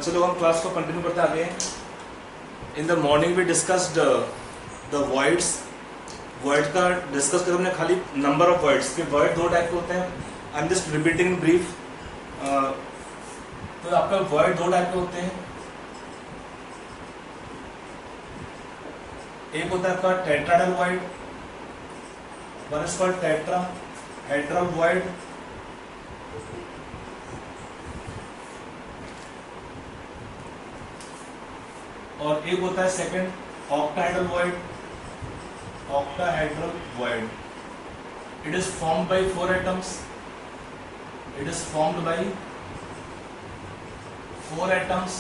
बच्चे लोग हम क्लास को कंटिन्यू करते आगे हैं। In the morning we discussed the words. Word का डिस्कस कर हमने खाली नंबर ऑफ वर्ड्स के। वर्ड दो टाइप के होते हैं। I am just repeating in brief. तो आपका वर्ड दो टाइप के होते हैं। एक होता है आपका tetrahedral word, one is called tetrahedral word, और एक होता है second octahedral word, octahedral word. It is formed by 4 atoms. It is formed by 4 atoms.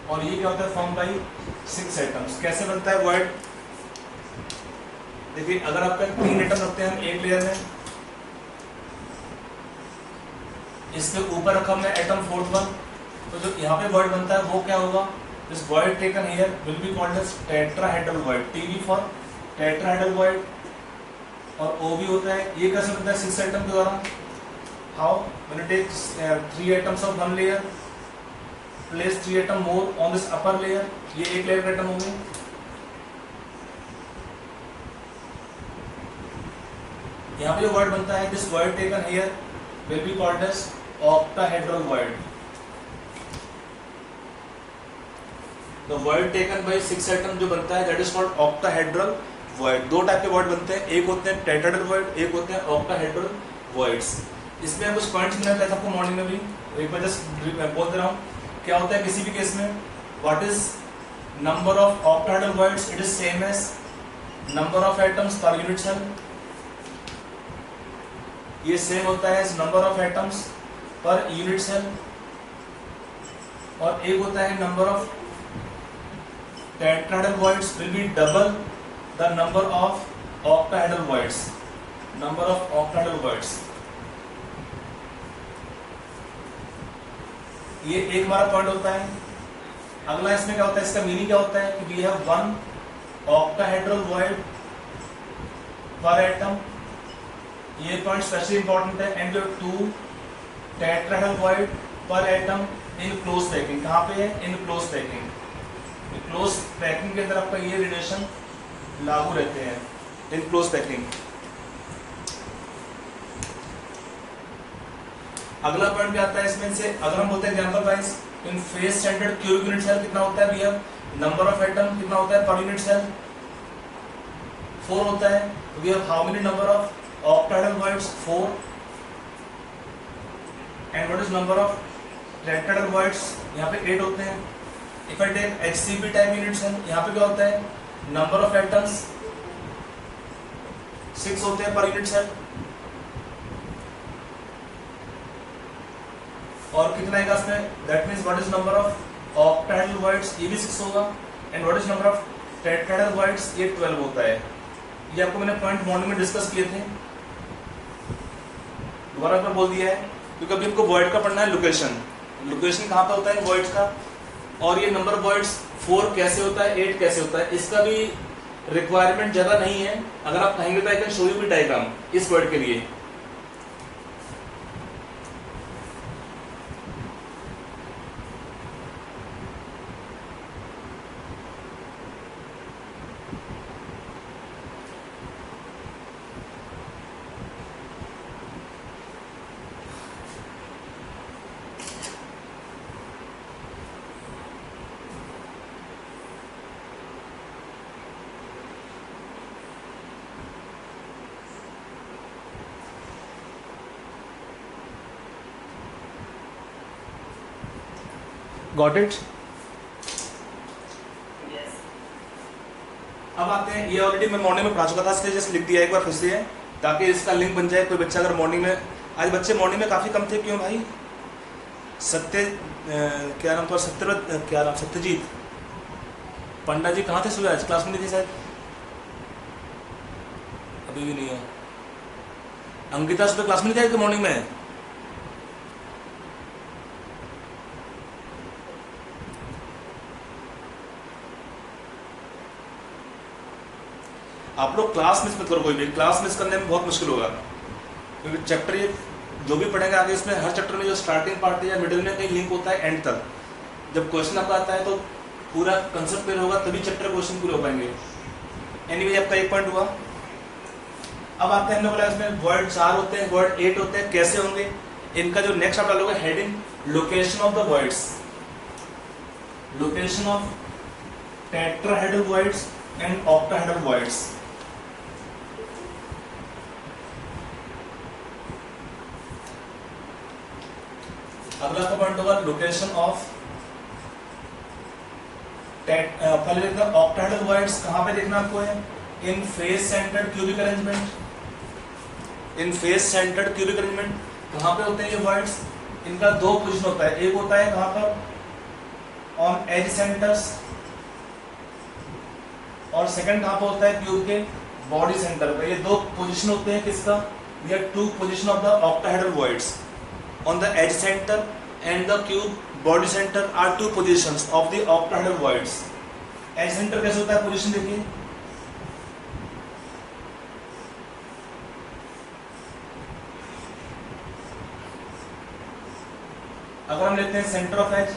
और ये क्या होता है? formed by 6 atoms. कैसे बनता है वर्ड? देखिए, अगर आपका 3 एटम रखते हैं हम एक लेयर में, इसके ऊपर रखा हमने एटम 4th वन, तो जो यहाँ पे वर्ड बनता है वो क्या होगा? This word taken here will be called as tetrahedral word. TB for tetrahedral word. और ओ भी होता है। ये कैसे बनता है? 6 एटम के द्वारा। How? When it takes 3 atoms of one layer, place 3 atom more on this upper layer. ये एक लेयर का एटम होंगे। यहाँ पे जो वर्ड बनता है, this void taken here will be called as octahedral void. The void taken by 6 atom जो बनता है that is called octahedral void. दो टाइप के वर्ड बनते हैं, एक होते हैं टेट्राहेड्रल वर्ड, एक होते हैं ऑक्टाहेड्रल वर्ड्स। इसमें कुछ पॉइंट्स मैंने बताया था आपको मॉर्निंग में भी, एक बार जस्ट बोल दे रहा हूँ। क्या होता है किसी भी केस में? What is number of octahedral voids? It is same as number of atoms per unit cell. ये सेम होता है as number of atoms per unit cell. और एक होता है number of tetrahedral voids will be double the number of octahedral words. Number of octahedral words. ये एक हमारा पॉइंट होता है। अगला इसमें क्या होता है? इसका मीनिंग क्या होता है कि we have 1 octahedral word per atom. ये पॉइंट स्पेशली इंपॉर्टेंट है। And 2 tetrahedral word per atom in close packing. कहाँ पे है? in close packing. close packing के अंदर आपका ये रिलेशन लागू रहते हैं इन क्लोज पैकिंग। अगला पॉइंट क्या आता है इसमें से? अगर हम बोलते हैं example wise, in face centred cubic unit cell कितना होता है? We have number of atom कितना होता है पर यूनिट सेल? 4 होता है। We have how many number of octahedral voids? 4। And what is number of tetrahedral voids? यहाँ पे 8 होते हैं। If I take HCP type unit cell, यहाँ पे क्या होता है? नंबर ऑफ एटम्स 6 होते हैं पर यूनिट सेल। और कितना आएगा इसमें? That means what is number of octahedral words? ये भी 6 होगा। And what is number of tetrahedral words? ये 12 होता है। ये आपको मैंने पॉइंट मॉर्निंग में डिस्कस किए थे, दोबारा पर बोल दिया है क्योंकि अभी हमको वर्ड का पढ़ना है लोकेशन। लोकेशन कहाँ पे होता है वर्ड्स का? और ये नंबर वर्ड्स 4 कैसे होता है, 8 कैसे होता है, इसका भी रिक्वायरमेंट ज्यादा नहीं है। अगर आप कहेंगे तो आई कैन शो यू भी डायग्राम इस वर्ड के लिए। Got it? अब आते हैं, ये ऑलरेडी मैं मॉर्निंग में पढ़ा चुका था, इसलिए जस्ट लिख दिया एक बार फिर से है ताकि इसका लिंक बन जाए। कोई बच्चा अगर मॉर्निंग में, आज बच्चे मॉर्निंग में काफ़ी कम थे, क्यों भाई? क्या नाम था? क्या नाम? सत्यजीत पंडा जी कहाँ थे सुबह? आज क्लास में नहीं थे शायद, अभी भी नहीं है। अंकिता सुबह क्लास में नहीं थे मॉर्निंग में? आप लोग क्लास मिस मत करो, कोई भी क्लास मिस करने में बहुत मुश्किल होगा, क्योंकि चैप्टर ये जो भी पढ़ेंगे आगे इसमें हर चैप्टर में जो स्टार्टिंग पार्ट है या मिडिल में कहीं लिंक होता है एंड तक, जब क्वेश्चन आपका आता है तो पूरा कंसेप्ट क्लियर होगा, तभी चैप्टर क्वेश्चन पूरे हो पाएंगे। एनीवे आपका एक पॉइंट हुआ। अब आते हैं, हमने बोला इसमें वर्ड 4 होते हैं, वर्ड 8 होते हैं, कैसे होंगे इनका जो नेक्स्ट आप डालोगे heading, location of the words, location of tetrahedral words and octahedral words. अगला का पॉइंट होगा लोकेशन ऑफ पहले देखना ऑक्टाहेड्रल वर्ड्स कहां पे देखना आपको है, इन फेस सेंटर्ड क्यूबिक अरेंजमेंट, इन फेस सेंटर्ड क्यूबिक अरेंजमेंट कहां पे होते हैं ये वर्ड्स, इनका दो पोजीशन होता है, एक होता है कहां पर ऑन एज सेंटर्स और सेकंड कहां पर होता है क्यूब के बॉडी सेंटर पे। ये दो पोजीशन होते हैं किसका, ये two position of the octahedral voids on the edge centre and the cube body centre are two positions of the octahedral voids. Edge centre कैसे होता है पोजीशन देखिए, अगर हम लेते हैं सेंटर ऑफ एज,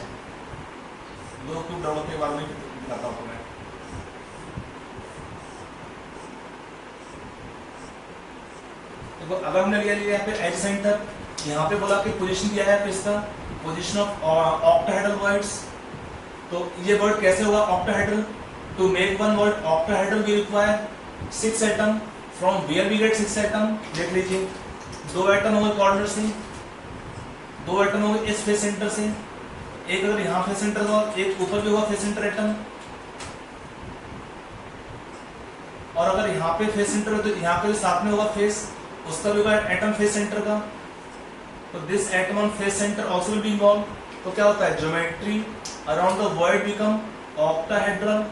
दो क्यूब डबल के बारे में बताता हूं मैं। देखो अगर हमने लिया यहाँ पे एज सेंटर, यहाँ पे बोला कि पोजीशन दिया है किसका, पोजीशन ऑफ ऑक्टाहेड्रल वर्ड्स। तो ये वर्ड कैसे होगा octahedral, to make one void octahedral we require 6 atom, from where we get 6 atom, देख लीजिए 2 एटम होंगे कॉर्नर से, 2 एटम होंगे इस फेस सेंटर से, एक अगर यहाँ फेस सेंटर होगा, एक ऊपर भी होगा फेस सेंटर एटम, और अगर यहाँ पे फेस सेंटर है तो यहाँ पे साथ में होगा फेस, उसका भी होगा एटम फेस सेंटर का। तो this atom on face centre also will be involve. तो क्या होता है, geometry around the word become octahedral.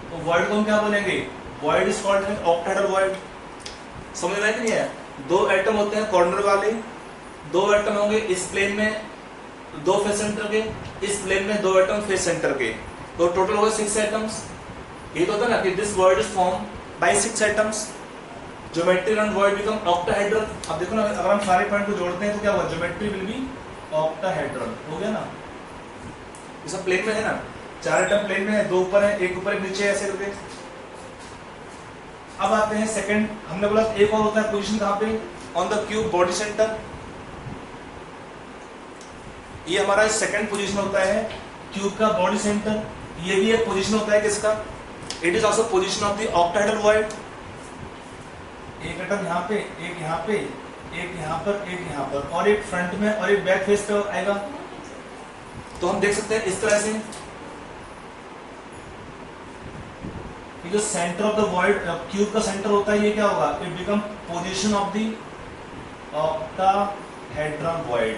तो वर्ड को हम क्या बोलेंगे, word is called an octahedral word. समझ में आया कि नहीं है, दो एटम होते हैं कॉर्नर वाले, 2 एटम होंगे इस प्लेन में, 2 फेस सेंटर के, इस प्लेन में 2 एटम फेस सेंटर के, तो टोटल होगा 6 एटम्स। ये तो होता है ना कि this word is form by 6 atoms, geometry around word become octahedral. अब देखो ना, अगर हम सारे पॉइंट को जोड़ते हैं तो क्या होगा, ज्योमेट्री विल बी ऑक्टाहेड्रल, हो गया ना। ये सब प्लेन में है ना, 4 एटम प्लेन में है, 2 ऊपर है, एक ऊपर एक नीचे, ऐसे करके। अब आते हैं सेकंड, हमने बोला एक और होता है पोजीशन कहां पे, on the cube body centre. ये हमारा सेकंड पोजीशन होता है क्यूब का बॉडी सेंटर। ये भी एक पोजीशन होता है किसका, it is also position of the octahedral word. एक एटम यहाँ पे, एक यहाँ पे, एक यहाँ पर, एक यहाँ पर, और एक फ्रंट में और एक बैक फेस पे आएगा। तो हम देख सकते हैं इस तरह से कि जो centre of the word cube का सेंटर होता है, ये क्या होगा, it become position of the octahedral word.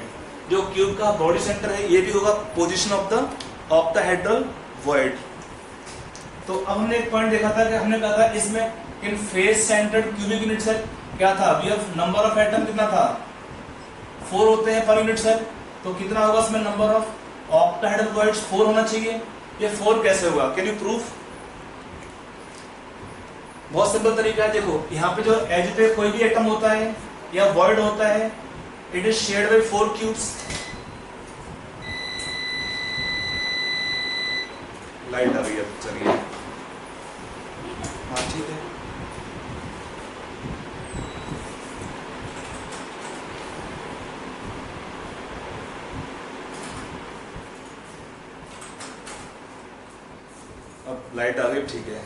जो क्यूब का बॉडी सेंटर है ये भी होगा position of the octahedral void. तो अब हमने एक पॉइंट देखा था कि हमने कहा था इसमें in face centred cubic unit cell क्या था, we have number of atom कितना था, 4 होते हैं पर यूनिट सेल। तो कितना होगा इसमें नंबर ऑफ ऑक्टाहेड्रल वर्ड्स, 4 होना चाहिए। ये 4 कैसे होगा, कैन यू प्रूफ? बहुत सिंपल तरीका है, देखो यहाँ पे जो एज पे कोई भी एटम होता है या वर्ड होता है, it is shared by 4 cubes. Light आ गई है, चलिए हाँ ठीक है। अब लाइट आ गई, ठीक है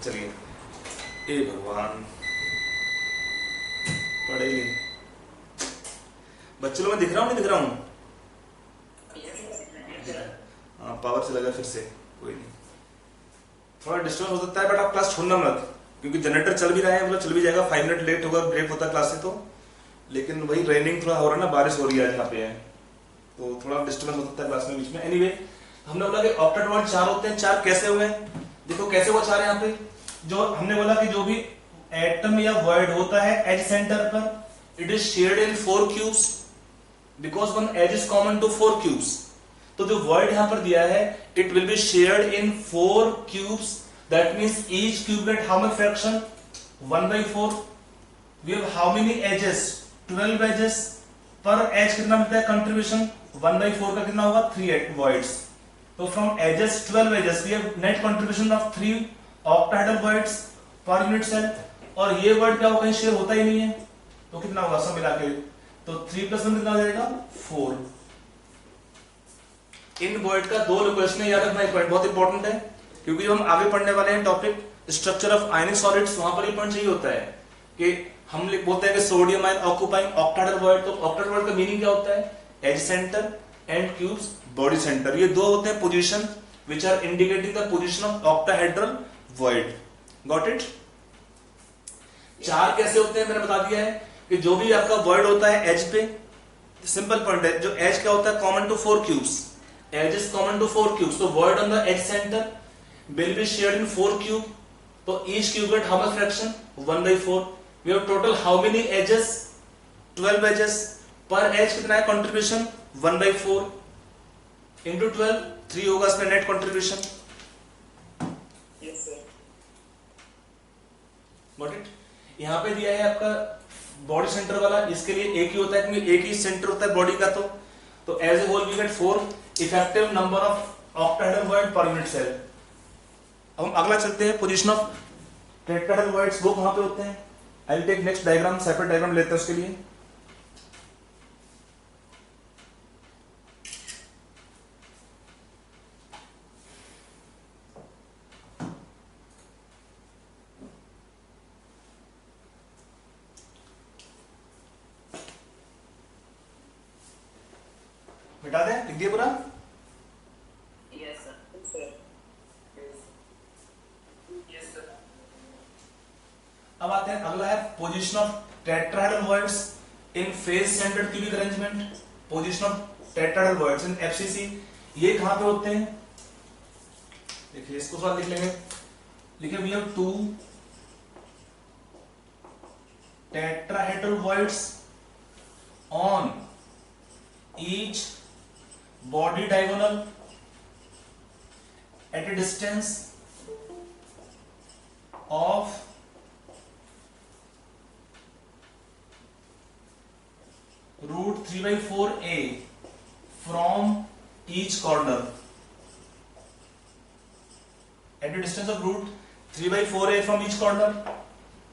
चलिए। ए भगवान, पढ़े ही नहीं बच्चों लोग, मैं दिख रहा हूँ नहीं दिख रहा हूँ? हाँ पावर से लगा फिर से, कोई नहीं, थोड़ा डिस्टर्ब हो सकता है, बट आप क्लास छोड़ना मत, क्योंकि जनरेटर चल भी रहा है, मतलब चल भी जाएगा। 5 मिनट लेट होगा, ब्रेक होता है क्लास से तो, लेकिन वही रेनिंग थोड़ा हो रहा है ना, बारिश हो रही है आज यहाँ पे है, तो थोड़ा डिस्टर्बेंस हो सकता है क्लास में बीच में। एनीवे हमने बोला कि ऑक्टेट वर्ड 4 होते हैं। 4 कैसे हुए, देखो कैसे हुआ 4 यहाँ पे। जो हमने बोला कि जो भी एटम या वर्ड होता है एज सेंटर पर, it is shared in 4 cubes, because one edge is common to 4 cubes. तो जो वर्ड यहां पर दिया है, it will be shared in 4 cubes, that means each cube get how much fraction, 1/4। We have how many edges, 12 edges, per edge कितना मिलता है contribution, 1/4 का कितना होगा, 3 वर्ड्स। तो from edges 12 edges we have net contribution of 3 octahedral voids per unit cell, और ये word क्या होगा, कहीं शेयर होता ही नहीं है, तो कितना होगा सब मिला के, तो 3 + 1 कितना हो जाएगा 4। इन वर्ड का 2 लोकेशन याद रखना, एक पॉइंट बहुत इंपॉर्टेंट है, क्योंकि जब हम आगे पढ़ने वाले हैं topic structure of ionic solids, वहां पर ये पॉइंट चाहिए होता है कि हम बोलते हैं कि sodium ion occupying octahedral void, तो ऑक्टाहेड्रल वर्ड का मीनिंग क्या होता है, edge centre and cubes body centre, ये 2 होते हैं position which are indicating the position of octahedral void. Got it? 4 कैसे होते हैं मैंने बता दिया है कि जो भी आपका वर्ड होता है एज पे, सिंपल पॉइंट है, जो एज क्या होता है, common to 4 cubes, edge is common to 4 cubes, तो void on the edge centre will be shared in 4 cube, तो each cube get how much fraction 1/4, we have total how many edges 12 edges, per edge कितना है contribution 1/4 into 12 3 होगा इसमें net contribution। Yes sir। Got it? यहाँ पे दिया है आपका बॉडी सेंटर वाला, इसके लिए एक ही होता है क्योंकि एक ही सेंटर होता है बॉडी का, तो as a whole we get 4 effective number of octahedral void per unit cell. अब हम अगला चलते हैं, पोजीशन ऑफ टेट्राहेड्रल वर्ड्स, वो कहां पे होते हैं, I will take next diagram, separate diagram लेते हैं उसके लिए। मिटा दें, लिख दिया पूरा? Yes sir। Yes sir। Yes sir। अब आते हैं, अगला है position of tetrahedral words in phase centred cubic arrangement, position of tetrahedral words in FCC, ये कहां पे होते हैं, देखिए इसको थोड़ा लिख लेंगे, लिखिए we have 2 tetrahedral voids on each body diagonal at a distance of √3/4a from each corner, at a distance of √3/4a from each corner,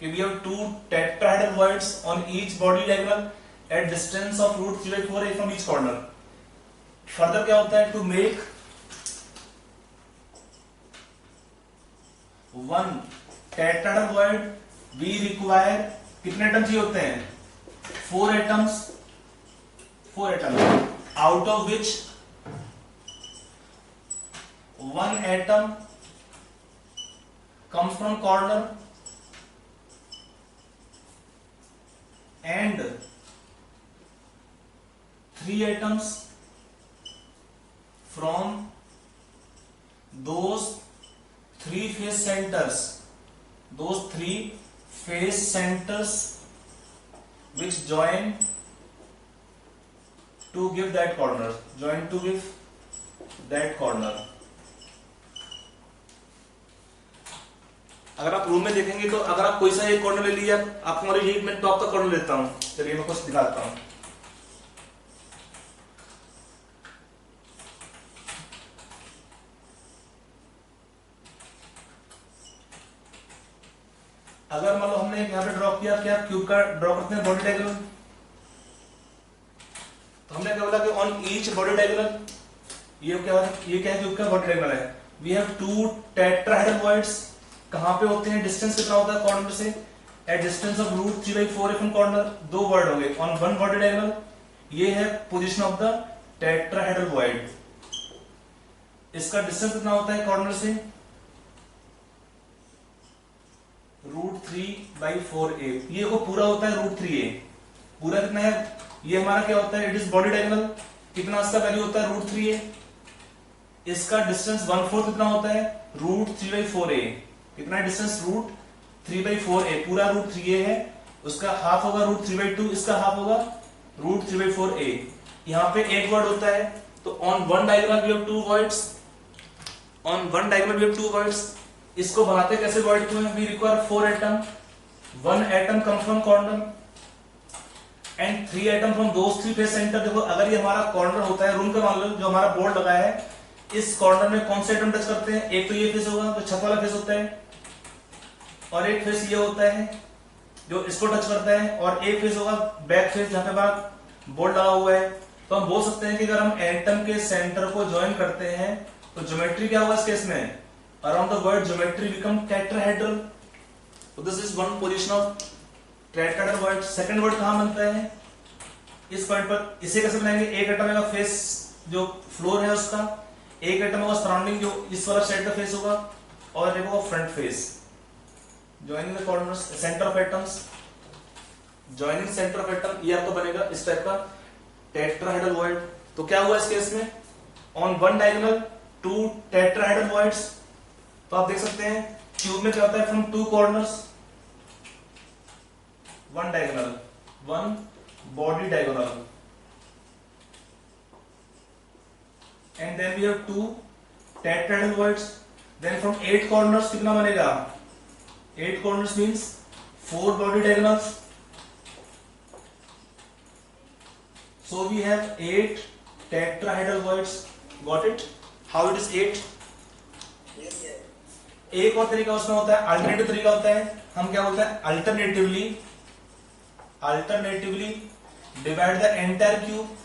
we have 2 tetrahedral words on each body diagonal at distance of √3/4a from each corner। Further क्या होता है, to make 1 tetrahedral void we require कितने atom चाहिए होते हैं, 4 atoms, 4 atom, out of which 1 atom comes from corner and 3 atoms from those 3 phase centers, those 3 phase centers which join to give that corner, join to give that corner। अगर आप room में देखेंगे तो अगर आप कोई सा एक कॉर्नर ले लिया, आप हमारी हीट में टॉप का कॉर्नर लेता हूं, चलिए मैं कुछ दिखाता हूं। अगर मान लो हमने यहाँ पे ड्रॉ किया, क्या क्यूब का ड्रॉ करते हैं बॉडी डायगोनल, तो हमने क्या बोला कि ऑन ईच बॉडी डायगोनल, ये क्या है क्यूब का बॉडी डायगोनल है, वी हैव 2 टेट्राहेड्रल वर्ड्स, कहां पे होते हैं, डिस्टेंस कितना होता है कॉर्नर से, at distance of √3/4 from corner, 2 word हो गए ऑन 1 बॉडी डायगोनल, ये है position of the tetrahedral word. इसका डिस्टेंस कितना होता है कॉर्नर से, √3/4a, ये को पूरा होता है √3a, पूरा कितना है, ये हमारा क्या होता है, इट इज बॉडी डायगोनल, कितना इसका वैल्यू होता है √3a, इसका डिस्टेंस 1/4 कितना होता है √3/4a, कितना डिस्टेंस √3/4a, पूरा √3a है, उसका हाफ होगा √3/2, इसका हाफ होगा √3/4a। यहाँ पे एक वर्ड होता है, तो on 1 diagonal we have 2 words, on 1 diagonal we have 2 words. इसको बनाते कैसे वर्ड को, we require 4 atom, 1 atom come from corner and 3 atom from those 3 face centre. देखो अगर ये हमारा कॉर्नर होता है रूम का, मान लो जो हमारा बोर्ड लगा है, इस कॉर्नर में कौन से एटम टच करते हैं? एक तो ये फेस होगा तो छत वाला फेस होता है, और एक फेस ये होता है जो इसको टच करता है, और एक फेस होगा बैक फेस जहां पे बाहर बोर्ड लगा हुआ है। तो हम बोल सकते हैं कि अगर हम एटम के सेंटर को ज्वाइन करते हैं तो ज्योमेट्री क्या होगा इस केस में? Around the void geometry become tetrahedral. तो this is one position of tetrahedral void. Second void कहां बनता है? इस पॉइंट पर। इसे कैसे बनाएंगे? एक एटम का फेस जो फ्लोर है उसका, एक एटम होगा सराउंडिंग जो इस वाला साइड का फेस होगा, और एक होगा front face. Joining the corners centre of atoms, joining centre of atom, ये आपको बनेगा इस टाइप का टेट्राहेड्रल वर्ड। तो क्या हुआ इस केस में? On one diagonal two tetrahedral voids. तो आप देख सकते हैं क्यूब में क्या होता है? From two corners one diagonal, one body diagonal, and then we have two tetrahedral words. Then from 8 corners कितना बनेगा? 8 corners means 4 body diagonals. So we have 8 tetrahedral words. Got it? How it is 8? Yes, sir. एक और तरीका उसमें होता है, alternative तरीका होता है। हम क्या बोलते हैं? Alternatively divide the entire cube,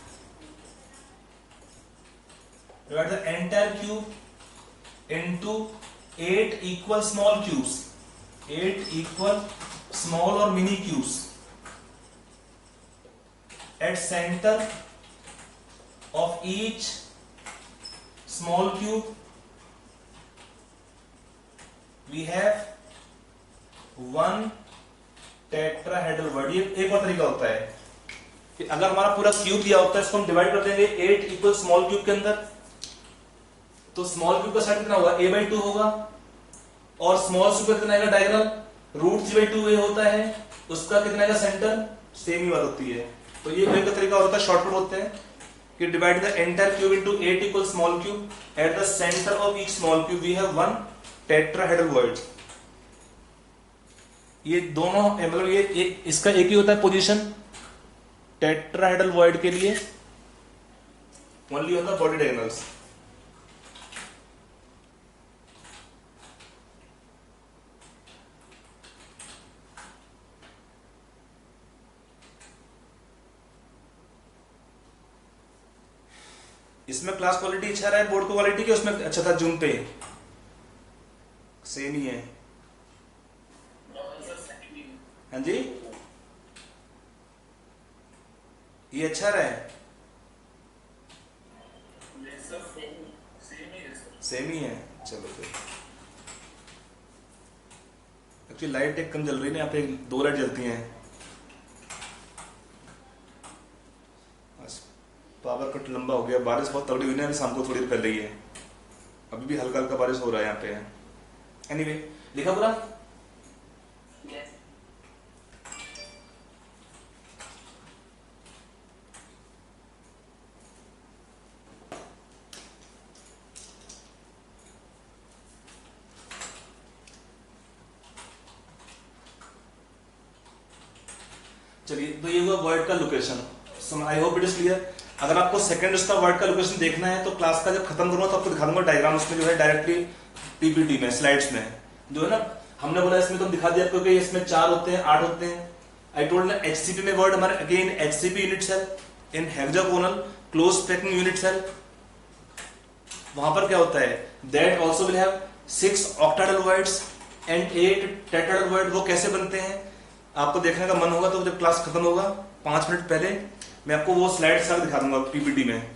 divide the entire cube into 8 equal small cubes, 8 equal small or mini cubes. At center of each small cube we have one tetrahedral word. ये एक और तरीका होता है कि अगर हमारा पूरा क्यूब दिया होता है, इसको हम डिवाइड कर देंगे 8 इक्वल स्मॉल क्यूब के अंदर, तो स्मॉल क्यूब का साइड कितना होगा? a/2 होगा, और स्मॉल क्यूब का कितना आएगा डायगोनल? √3/2 ये होता है, उसका कितना आएगा सेंटर? सेम ही बात होती है। तो ये एक तरीका होता है, शॉर्टकट होते हैं कि divide the entire cube into 8 equal small cube, at the centre of each small cube we have one tetrahedral void. ये दोनों मतलब ये इसका एक ही होता है पोजीशन टेट्राहेड्रल वर्ड के लिए, only on the body diagonals. इसमें क्लास क्वालिटी अच्छा रहा है, बोर्ड को क्वालिटी की उसमें अच्छा था? जूम पे सेम ही है। No, sir, second. हाँ जी, ये अच्छा रहा है, Yes, sir, same ही है, sir. सेम ही है। चलो फिर एक्चुअली लाइट एक कम जल रही है ना, यहाँ पे 2 लाइट जलती हैं। पावर कट लंबा हो गया, बारिश बहुत तगड़ी हुई ना अभी शाम को थोड़ी देर पहले ही है, अभी भी हल्का हल्का बारिश हो रहा है यहाँ पे। एनीवे, लिखा पूरा? Yes. चलिए, तो ये हुआ वर्ड का location. I hope it is clear. अगर आपको सेकंड उसका वर्ड का लोकेशन देखना है तो क्लास का जब खत्म करूंगा तो आपको दिखा दूंगा डायग्राम, उसमें जो है डायरेक्टली पीपीटी में स्लाइड्स में जो है ना, हमने बोला इसमें तो दिखा दिया आपको कि इसमें 4 होते हैं, 8 होते हैं। आई टोल्ड ना एचसीपी में वर्ड हमारे again HCP unit cell in hexagonal close packing unit cell, वहां पर क्या होता है? That also will have 6 octahedral voids and 8 tetrahedral void. वो कैसे बनते हैं आपको देखने का मन होगा तो जब क्लास खत्म होगा 5 मिनट पहले मैं आपको वो स्लाइड साथ दिखा दूंगा पीपीटी में।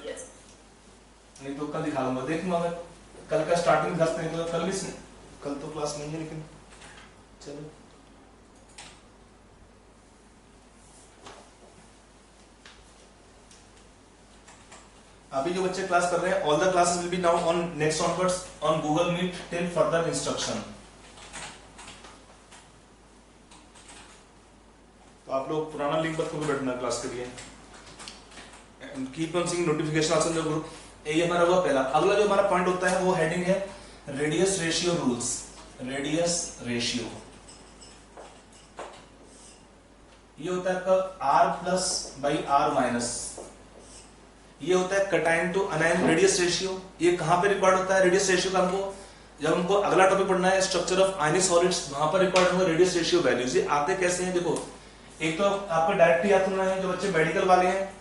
Yes. नहीं तो कल दिखा दूंगा, देखूंगा मैं कल का स्टार्टिंग क्लास नहीं तो कल भी, कल तो क्लास नहीं है लेकिन चलो। अभी जो बच्चे क्लास कर रहे हैं, all the classes will be now on next onwards on Google Meet till further instruction. तो आप लोग पुराना लिंक पर खोल बैठना क्लास के लिए। Keep on seeing notification also in the group. ये हमारा हुआ पहला। अगला जो हमारा पॉइंट होता है वो हेडिंग है radius ratio rules. Radius ratio ये होता है आपका r plus by r minus. ये होता है cation to anion radius ratio. ये कहाँ पे रिक्वायर्ड होता है रेडियस रेशियो का? हमको जब हमको अगला टॉपिक पढ़ना है स्ट्रक्चर ऑफ आयनिक सॉलिड्स, वहां पर रिक्वायर्ड होगा रेडियस रेशियो वैल्यूज। ये आते कैसे हैं देखो, एक तो आपको डायरेक्टली याद करना है, जो बच्चे मेडिकल वाले हैं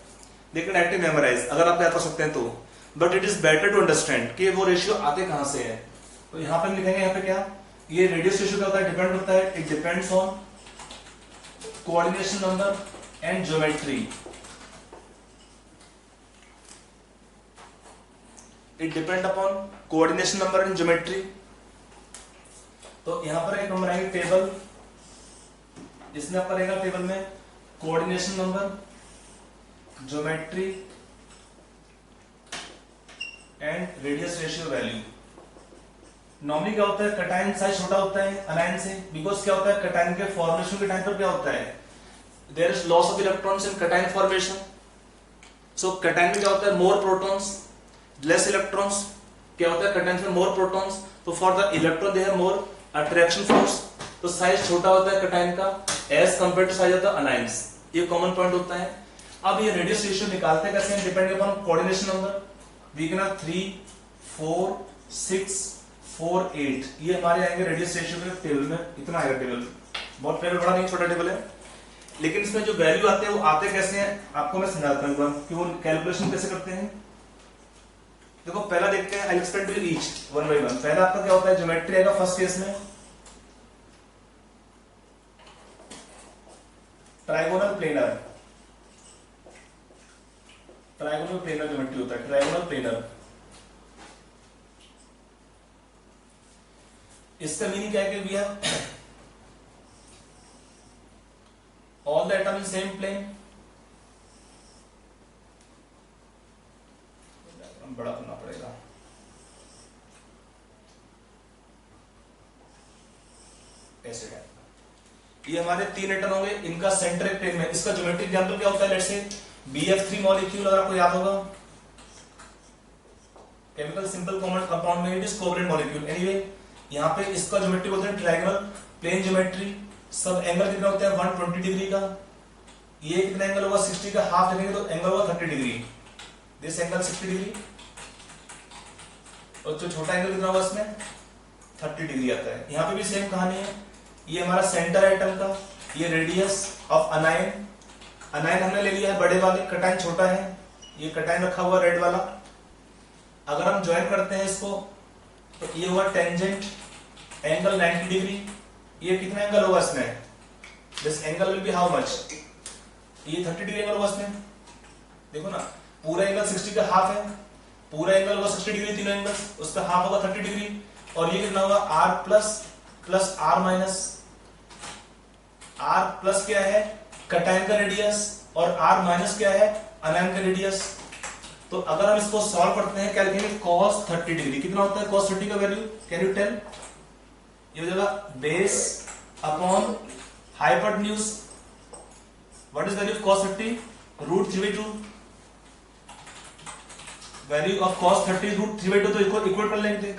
लेकिन डायरेक्टली मेमोराइज अगर आप याद कर सकते हैं तो, but it is better to understand कि वो रेशियो आते कहां से है। तो यहाँ पे लिखेंगे, यहाँ पे क्या, ये रेडियस रेशियो क्या होता है, डिपेंड होता है, it depends on coordination number and geometry. It depend upon coordination number and geometry. तो यहां पर एक हम बनाएंगे टेबल, इसमें आपका रहेगा टेबल में coordination number, geometry and radius ratio value. Normally क्या होता है, कटाइन साइज छोटा होता है अनायन से, बिकॉज क्या होता है कटाइन के फॉर्मेशन के टाइम पर क्या होता है, there is loss of electrons in cation formation. So cation में क्या होता है, मोर प्रोटॉन्स लेस इलेक्ट्रॉन्स। क्या होता है कटाइन में मोर प्रोटॉन्स, तो for the electron they have more attraction force, तो साइज छोटा होता है कटाइन का as compare to size of the anions. ये कॉमन पॉइंट होता है। अब ये रेडियस रेशियो निकालते हैं कैसे, depending upon coordination number. We can have 3 4 6 4 8, ये हमारे आएंगे रेडियस रेशियो के टेबल में। इतना आएगा टेबल, बहुत टेबल बड़ा नहीं, छोटा टेबल है। लेकिन इसमें जो वैल्यू आते हैं वो आते कैसे हैं, आपको मैं समझाता हूं कि वो कैलकुलेशन कैसे करते हैं। देखो पहला देखते हैं, I explain to each one by one. पहला आपका क्या होता है, ज्योमेट्री आएगा फर्स्ट केस में, trigonal planar. Trigonal planar geometry होता है, ट्राइगोनल प्लेनर। इसका मीनिंग क्या है कि we have all the atom in same plane. बड़ा करना पड़ेगा, ऐसे टाइप। ये हमारे 3 एटम होंगे, इनका सेंटर एक प्लेन में। इसका ज्योमेट्रिक एग्जांपल क्या होता है, लेट्स से BF3 मॉलिक्यूल, अगर आपको याद होगा केमिकल सिंपल कॉमन कंपाउंड में it is covalent molecule. Anyway यहाँ पे इसका ज्योमेट्री बोलते हैं ट्रायंगल प्लेन ज्योमेट्री। सब एंगल कितना होता है 120 डिग्री का। ये कितना एंगल होगा 60 का, हाफ लेंगे तो एंगल होगा 30 डिग्री। दिस एंगल 60 डिग्री, और जो छोटा एंगल कितना होगा इसमें 30 डिग्री आता है। यहाँ पे भी सेम कहानी है। ये हमारा सेंटर एटम का, ये रेडियस ऑफ अनायन। अनायन हमने ले लिया है बड़े वाले, कटाइन छोटा है, ये कटाइन रखा हुआ रेड वाला। अगर हम ज्वाइन करते हैं इसको तो ये हुआ टेंजेंट एंगल 90 डिग्री। ये कितना एंगल होगा इसमें, this angle will be how much, ये 30 डिग्री एंगल होगा इसमें। देखो ना, पूरा एंगल 60 का हाफ है, पूरा एंगल होगा 60 डिग्री, तीनों एंगल, उसका हाफ होगा 30 डिग्री। और ये कितना होगा r plus r minus. r plus क्या है कटाइन का रेडियस, और r माइनस क्या है अनायन का रेडियस। तो अगर हम इसको सॉल्व करते हैं क्या लिखेंगे, cos 30 डिग्री। कितना होता है cos 30 का वैल्यू, कैन यू टेल? ये हो जाएगा base upon hypotenuse. What is value of cos 30? √3/2। Value of cos 30 √3/2, तो इक्वल कर लेते हैं।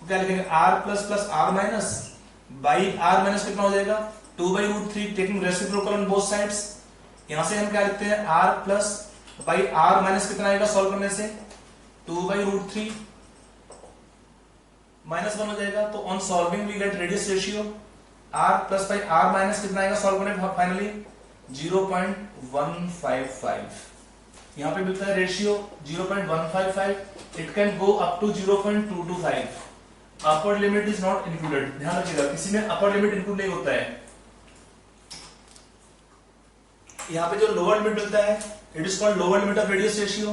तो क्या लिखेंगे r plus r minus by r minus कितना हो जाएगा 2/√3, taking reciprocal on both sides. यहां से हम क्या लिखते हैं r plus by r minus कितना आएगा सॉल्व करने से 2/√3 माइनस 1 हो जाएगा। तो on solving we get radius ratio r plus by r minus कितना आएगा सॉल्व करने फाइनली 0.155। यहां पे मिलता है ratio 0.155। It can go up to 0.225। Upper limit is not included, ध्यान रखिएगा किसी में अपर लिमिट इंक्लूड नहीं होता है। यहां पे जो लोअर लिमिट मिलता है it is called lower limit of radius ratio.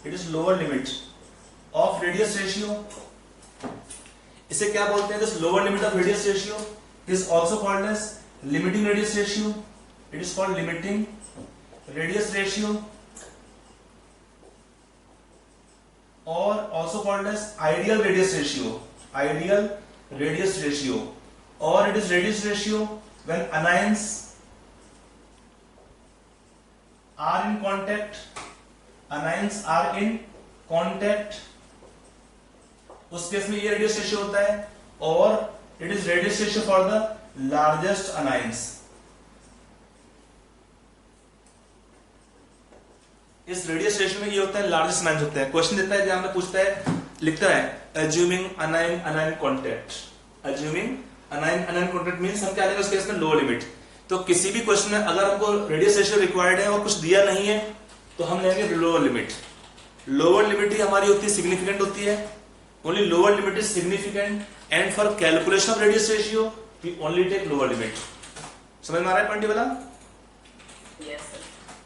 It is lower limit of radius ratio. इसे क्या बोलते हैं, this lower limit of radius ratio is also called as limiting radius ratio. It is called limiting radius ratio, or also called as ideal radius ratio, ideal radius ratio, or it is radius ratio when anions are in contact, anions are in contact, उस case में ये radius ratio होता है। और it is radius ratio for the largest anions। इस radius ratio में ये होता है लार्जेस्ट अनायंस होते हैं। क्वेश्चन देता है, जहां पूछता है, लिखता है assuming anion anion contact, assuming anion anion contact means हम क्या लेंगे उस केस में लोअर लिमिट। तो किसी भी क्वेश्चन में अगर हमको रेडियस रेशियो रिक्वायर्ड है और कुछ दिया नहीं है तो हम लेंगे लोअर लिमिट। लोअर लिमिट ही हमारी होती है सिग्निफिकेंट होती है, only lower limit is significant and for calculation of radius ratio we only take lower limit. समझ में आ रहा है पॉइंट वाला? Yes, sir.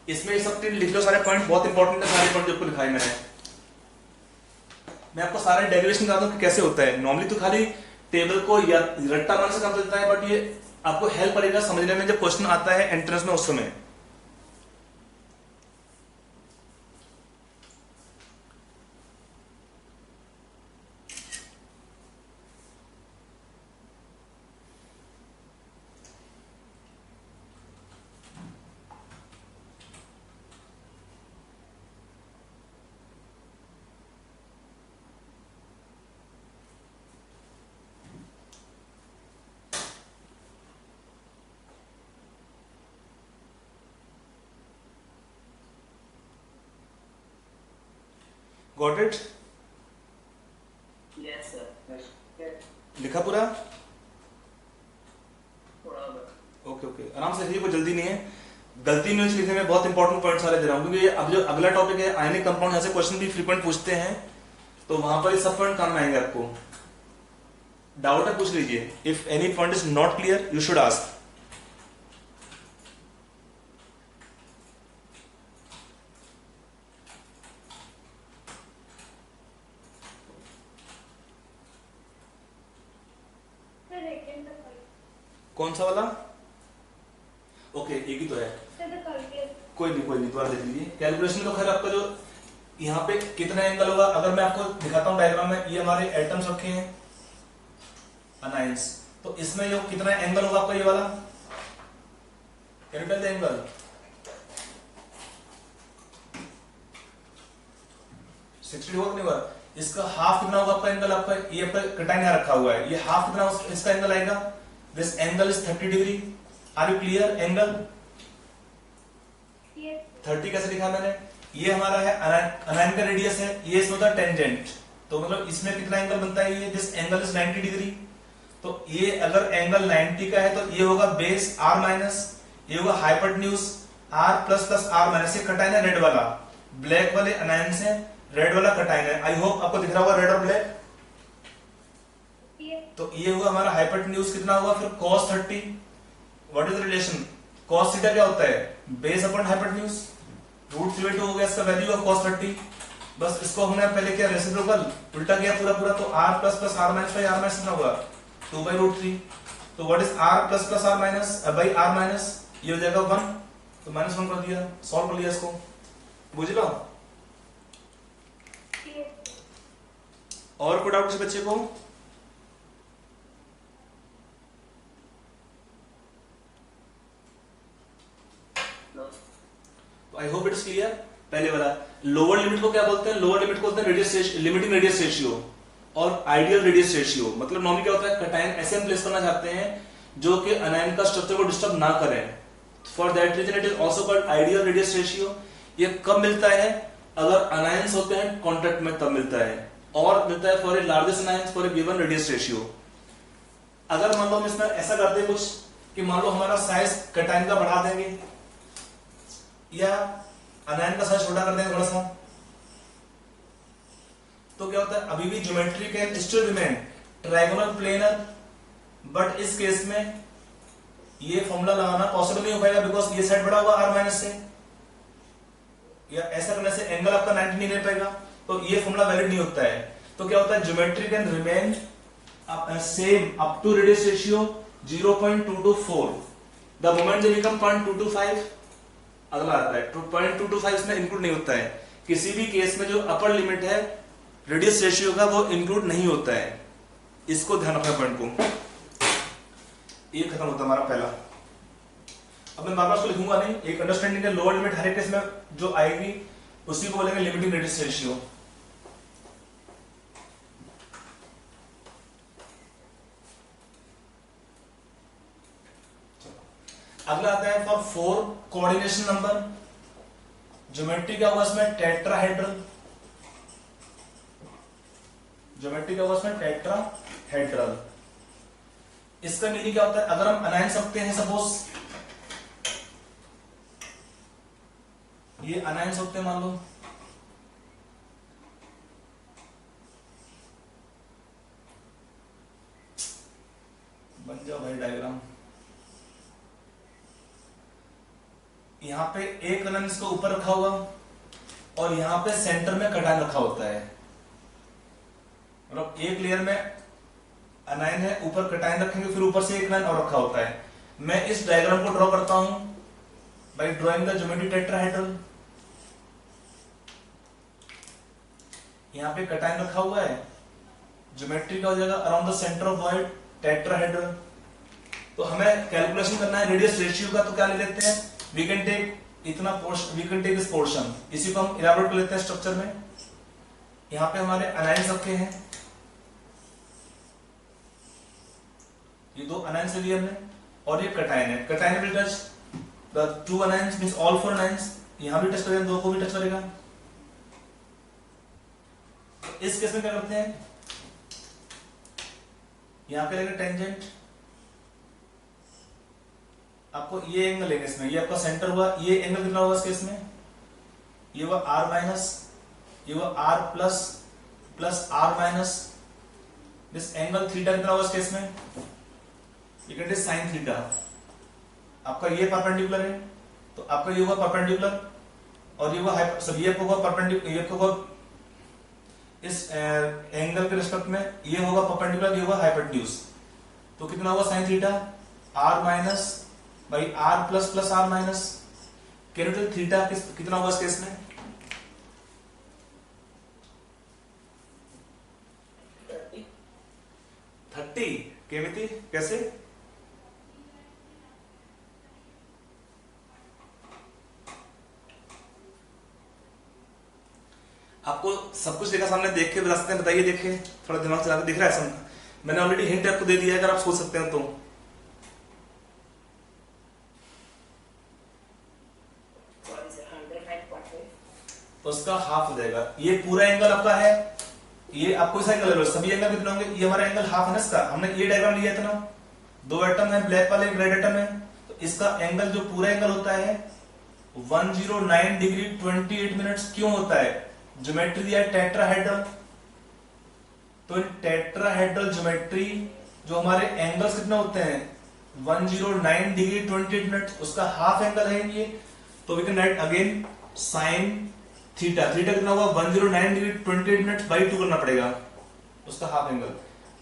इसमें ये सब लिख लो, सारे पॉइंट बहुत इंपॉर्टेंट है, सारे पॉइंट आपको लिखाए मैंने। मैं आपको सारे डेरिवेशन बता दूं कि कैसे होता है। नॉर्मली तो खाली टेबल को या रट्टा मारने से काम चलता है, बट ये आपको हेल्प करेगा समझने में जब क्वेश्चन आता है एंट्रेंस में उस समय। Got it? Yes, sir. लिखा पूरा? थोड़ा बहुत। ओके ओके, आराम से लिखिए, कोई जल्दी नहीं है। गलती नहीं लिखने में, बहुत इंपॉर्टेंट पॉइंट सारे दे रहा हूं क्योंकि ये अब जो अगला टॉपिक है आयनिक कंपाउंड, ऐसे क्वेश्चन भी फ्रीक्वेंट पूछते हैं, तो वहां पर ये सब पॉइंट काम में आएंगे। आपको डाउट है पूछ लीजिए। If any point is not clear you should ask. कौन सा वाला? ओके, एक ही तो है, कोई नहीं दोबारा देख लीजिए। कैलकुलेशन तो खैर आपका जो यहाँ पे कितना एंगल होगा, अगर मैं आपको दिखाता हूँ डायग्राम में, ये हमारे एटम्स रखे हैं अनाइंस, तो इसमें ये कितना एंगल होगा आपका, ये वाला can you tell the angle? 60 होगा नहीं होगा? इसका हाफ कितना होगा आपका एंगल? आपका ये आपका कटाइन यहाँ रखा हुआ है, ये हाफ कितना इसका एंगल आएगा? This angle is 30 degree. Are you clear? Angle 30 कैसे लिखा मैंने? ये हमारा है अनायन का रेडियस है, ये इसमें होता है टेंजेंट, तो मतलब इसमें कितना एंगल बनता है? ये दिस एंगल इज 90 डिग्री। तो ये अगर एंगल 90 का है तो ये होगा बेस आर माइनस, ये होगा hypotenuse r plus plus r minus. ये कटाइन है रेड वाला, ब्लैक वाले अनायन से रेड वाला कटाइन है। आई होप आपको दिख रहा होगा रेड और ब्लैक। तो ये होगा हमारा हाइपोटेन्यूज, कितना होगा फिर cos 30। What is relation? cos theta क्या होता है? बेस अपॉन हाइपोटेन्यूज, √32 हो गया इसका वैल्यू ऑफ cos 30। बस इसको हमने पहले क्या रेसिप्रोकल उल्टा किया पूरा पूरा, तो r plus plus r minus by r minus कितना होगा? 2/√3। तो what is r plus plus r minus by r minus? ये हो जाएगा 1, तो -1 कर दिया, सॉल्व कर लिया इसको। बुझ लो? और कोई डाउट किसी बच्चे को? I hope it is clear. पहले वाला लोअर लिमिट को क्या बोलते हैं? लोअर लिमिट को बोलते हैं रेडियस लिमिटिंग रेडियस रेशियो और आइडियल रेडियस रेशियो। मतलब नॉर्मली क्या होता है, कटायन ऐसे हम प्लेस करना चाहते हैं जो कि अनायन का स्ट्रक्चर को डिस्टर्ब ना करें। For that reason it is also called ideal radius ratio. ये कब मिलता है? अगर अनायंस होते हैं कॉन्टेक्ट में तब मिलता है, और मिलता है for a largest anions for a given radius ratio. अगर मान लो हम इसमें ऐसा करते हैं कुछ कि मान लो हमारा साइज कटायन का बढ़ा देंगे या अनायन का साइज छोटा कर देंगे थोड़ा सा, तो क्या होता है? अभी भी geometry can still remain trigonal planar, but इस केस में ये फॉर्मूला लगाना पॉसिबल नहीं हो पाएगा बिकॉज ये साइड बड़ा हुआ r माइनस से, या ऐसा करने से एंगल आपका 90 नहीं रह पाएगा, तो ये फॉर्मूला वैलिड नहीं होता है। तो क्या होता है? Geometry can remain same up to radius ratio 0.224। The moment they become 0.225, अगला आता है 0.225 इसमें इंक्लूड नहीं होता है। किसी भी केस में जो अपर लिमिट है रेडियस रेशियो का वो इंक्लूड नहीं होता है, इसको ध्यान रखना पॉइंट को। ये खत्म होता है हमारा पहला। अब मैं बार बार उसको लिखूंगा नहीं, एक अंडरस्टैंडिंग है। लोअर लिमिट हर एक केस में जो आएगी उसी को बोलेंगे लिमिटिंग रेडियस रेशियो। अगला आता है फॉर 4 कोऑर्डिनेशन नंबर। ज्योमेट्री क्या होगा इसमें? टेट्राहेड्रल। ज्योमेट्री क्या होगा इसमें? टेट्राहेड्रल। इसका मीनिंग क्या होता है? अगर हम अनायंस रखते हैं, सपोज ये अनायंस होते हैं, मान लो बन जाओ भाई डायग्राम। यहां पे एक अनायंस को ऊपर रखा हुआ और यहां पे सेंटर में कटान रखा होता है, मतलब एक लेयर में अनायन है, ऊपर कटायन रखेंगे, फिर ऊपर से एक अनायन और रखा होता है। मैं इस डायग्राम को ड्रॉ करता हूं bye drawing the geometry tetrahedral. यहां पे कटायन रखा हुआ है, ज्योमेट्री का हो जाएगा around the centre of void tetrahedral. तो हमें कैलकुलेशन करना है रेडियस रेशियो का, तो क्या ले लेते हैं? वी कैन टेक इतना portion, we can take this portion, इसी को हम इलाबोरेट कर लेते हैं स्ट्रक्चर में। यहां पे हमारे अनायंस रखे हैं, ये दो अनायंस लिए हमने, और ये कटायन है। Cation will touch the two anions, means all four anions. यहां भी टच करेगा, दो को भी टच करेगा। तो इस केस में क्या करते हैं? यहां पे लेंगे टेंजेंट, आपको ये एंगल लेंगे इसमें, ये आपका सेंटर हुआ, ये एंगल कितना होगा इस केस में? ये हुआ r माइनस, ये हुआ r plus plus r minus, this angle theta कितना होगा इस केस में? ये कहते हैं साइन थीटा। आपका ये परपेंडिकुलर है, तो आपका ये होगा परपेंडिकुलर, और ये होगा सब, ये होगा परपेंडिकुलर, ये होगा इस एंगल के रिस्पेक्ट में, ये होगा परपेंडिकुलर, ये होगा हाइपोटेन्यूज। तो कितना होगा sine theta? r minus by r plus plus r minus. Can you tell theta कितना होगा इस केस में? 30। केमिति कैसे? आपको सब कुछ देखा सामने, देख के बता सकते हैं? बताइए, देखे थोड़ा दिमाग चला के, दिख रहा है सब? मैंने ऑलरेडी हिंट आपको दे दिया है, अगर आप सोच सकते हैं तो। तो उसका हाफ हो जाएगा। ये पूरा एंगल आपका है, ये आपको इस एंगल, सभी एंगल कितने होंगे? ये हमारा एंगल हाफ है ना इसका। हमने ये डायग्राम लिया था ना, दो एटम है, ब्लैक वाले, रेड एटम है, तो इसका एंगल जो पूरा एंगल होता है 109 डिग्री 28 मिनट्स। क्यों होता है? ज्योमेट्री दिया है टेट्राहेड्रल, तो इन टेट्राहेड्रल ज्योमेट्री जो हमारे एंगल्स कितने होते हैं? 109 डिग्री 28 मिनट, उसका हाफ एंगल है ये। तो we can write again sine theta. Theta कितना होगा? 109 डिग्री 28 मिनट बाई 2 करना पड़ेगा, उसका half angle.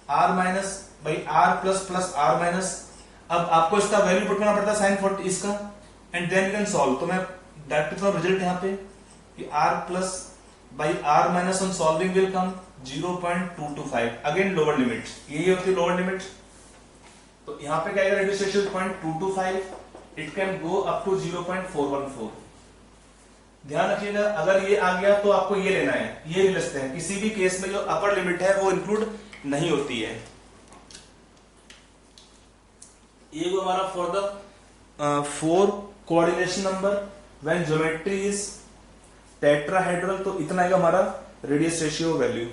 r minus by r plus plus r minus. अब आपको इसका वैल्यू पुट करना पड़ता है साइन 40 इसका, and then you can solve. तो मैं डायरेक्ट रिजल्ट यहाँ पे कि r plus by r minus on solving will come 0.225। Again lower limit, यही होती है लोअर लिमिट। तो यहाँ पे क्या आएगा? Radius ratio 0.225, it can go up to 0.414। ध्यान रखिएगा, अगर ये आ गया तो आपको ये लेना है, ये ले लेते हैं। किसी भी केस में जो अपर लिमिट है वो इंक्लूड नहीं होती है। ये वो हमारा for the 4 coordination number when geometry is tetrahedral, तो इतना आएगा हमारा रेडियस रेशियो वैल्यू।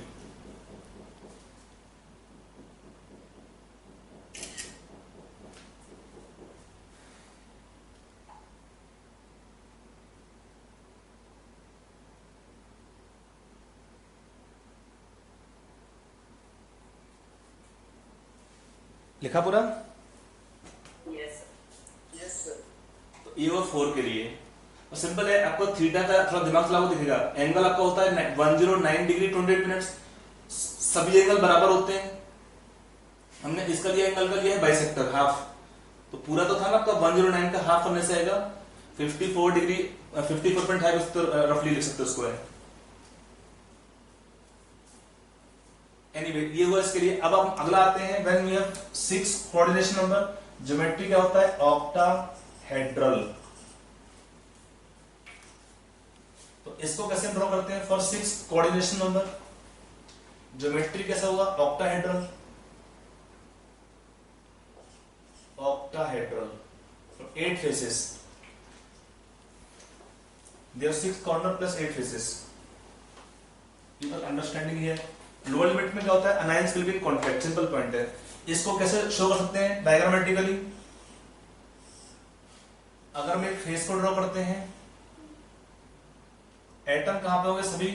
लिखा पूरा? Yes, sir. Yes, sir. तो ये वो 4 के लिए तो सिंपल है। आपको थीटा का थोड़ा दिमाग चलाओ, दिखेगा एंगल आपका होता है 109 डिग्री 28 मिनट्स। सभी एंगल बराबर होते हैं। हमने इसका लिया, एंगल का लिया है बाइसेक्टर हाफ, तो पूरा तो था ना आपका 109 का हाफ करने से आएगा 54 डिग्री 54.5, तो रफली लिख सकते हो उसको है। एनीवे ये हुआ इसके लिए। अब हम अगला आते हैं when we have 6 coordination number. Geometry क्या होता है? ऑक्टाहेड्रल। तो इसको कैसे ड्रॉ करते हैं? फॉर 6 कोऑर्डिनेशन नंबर ज्योमेट्री कैसा होगा? Octahedral. Octahedral 8 faces. There 6 corner plus 8 faces. ये तो अंडरस्टैंडिंग है। लोअर लिमिट में क्या होता है, anions will be in contact, simple point है। इसको कैसे शो कर सकते हैं डायग्रामेटिकली? अगर हम एक फेस को ड्रॉ करते हैं, एटम कहां पे होंगे, सभी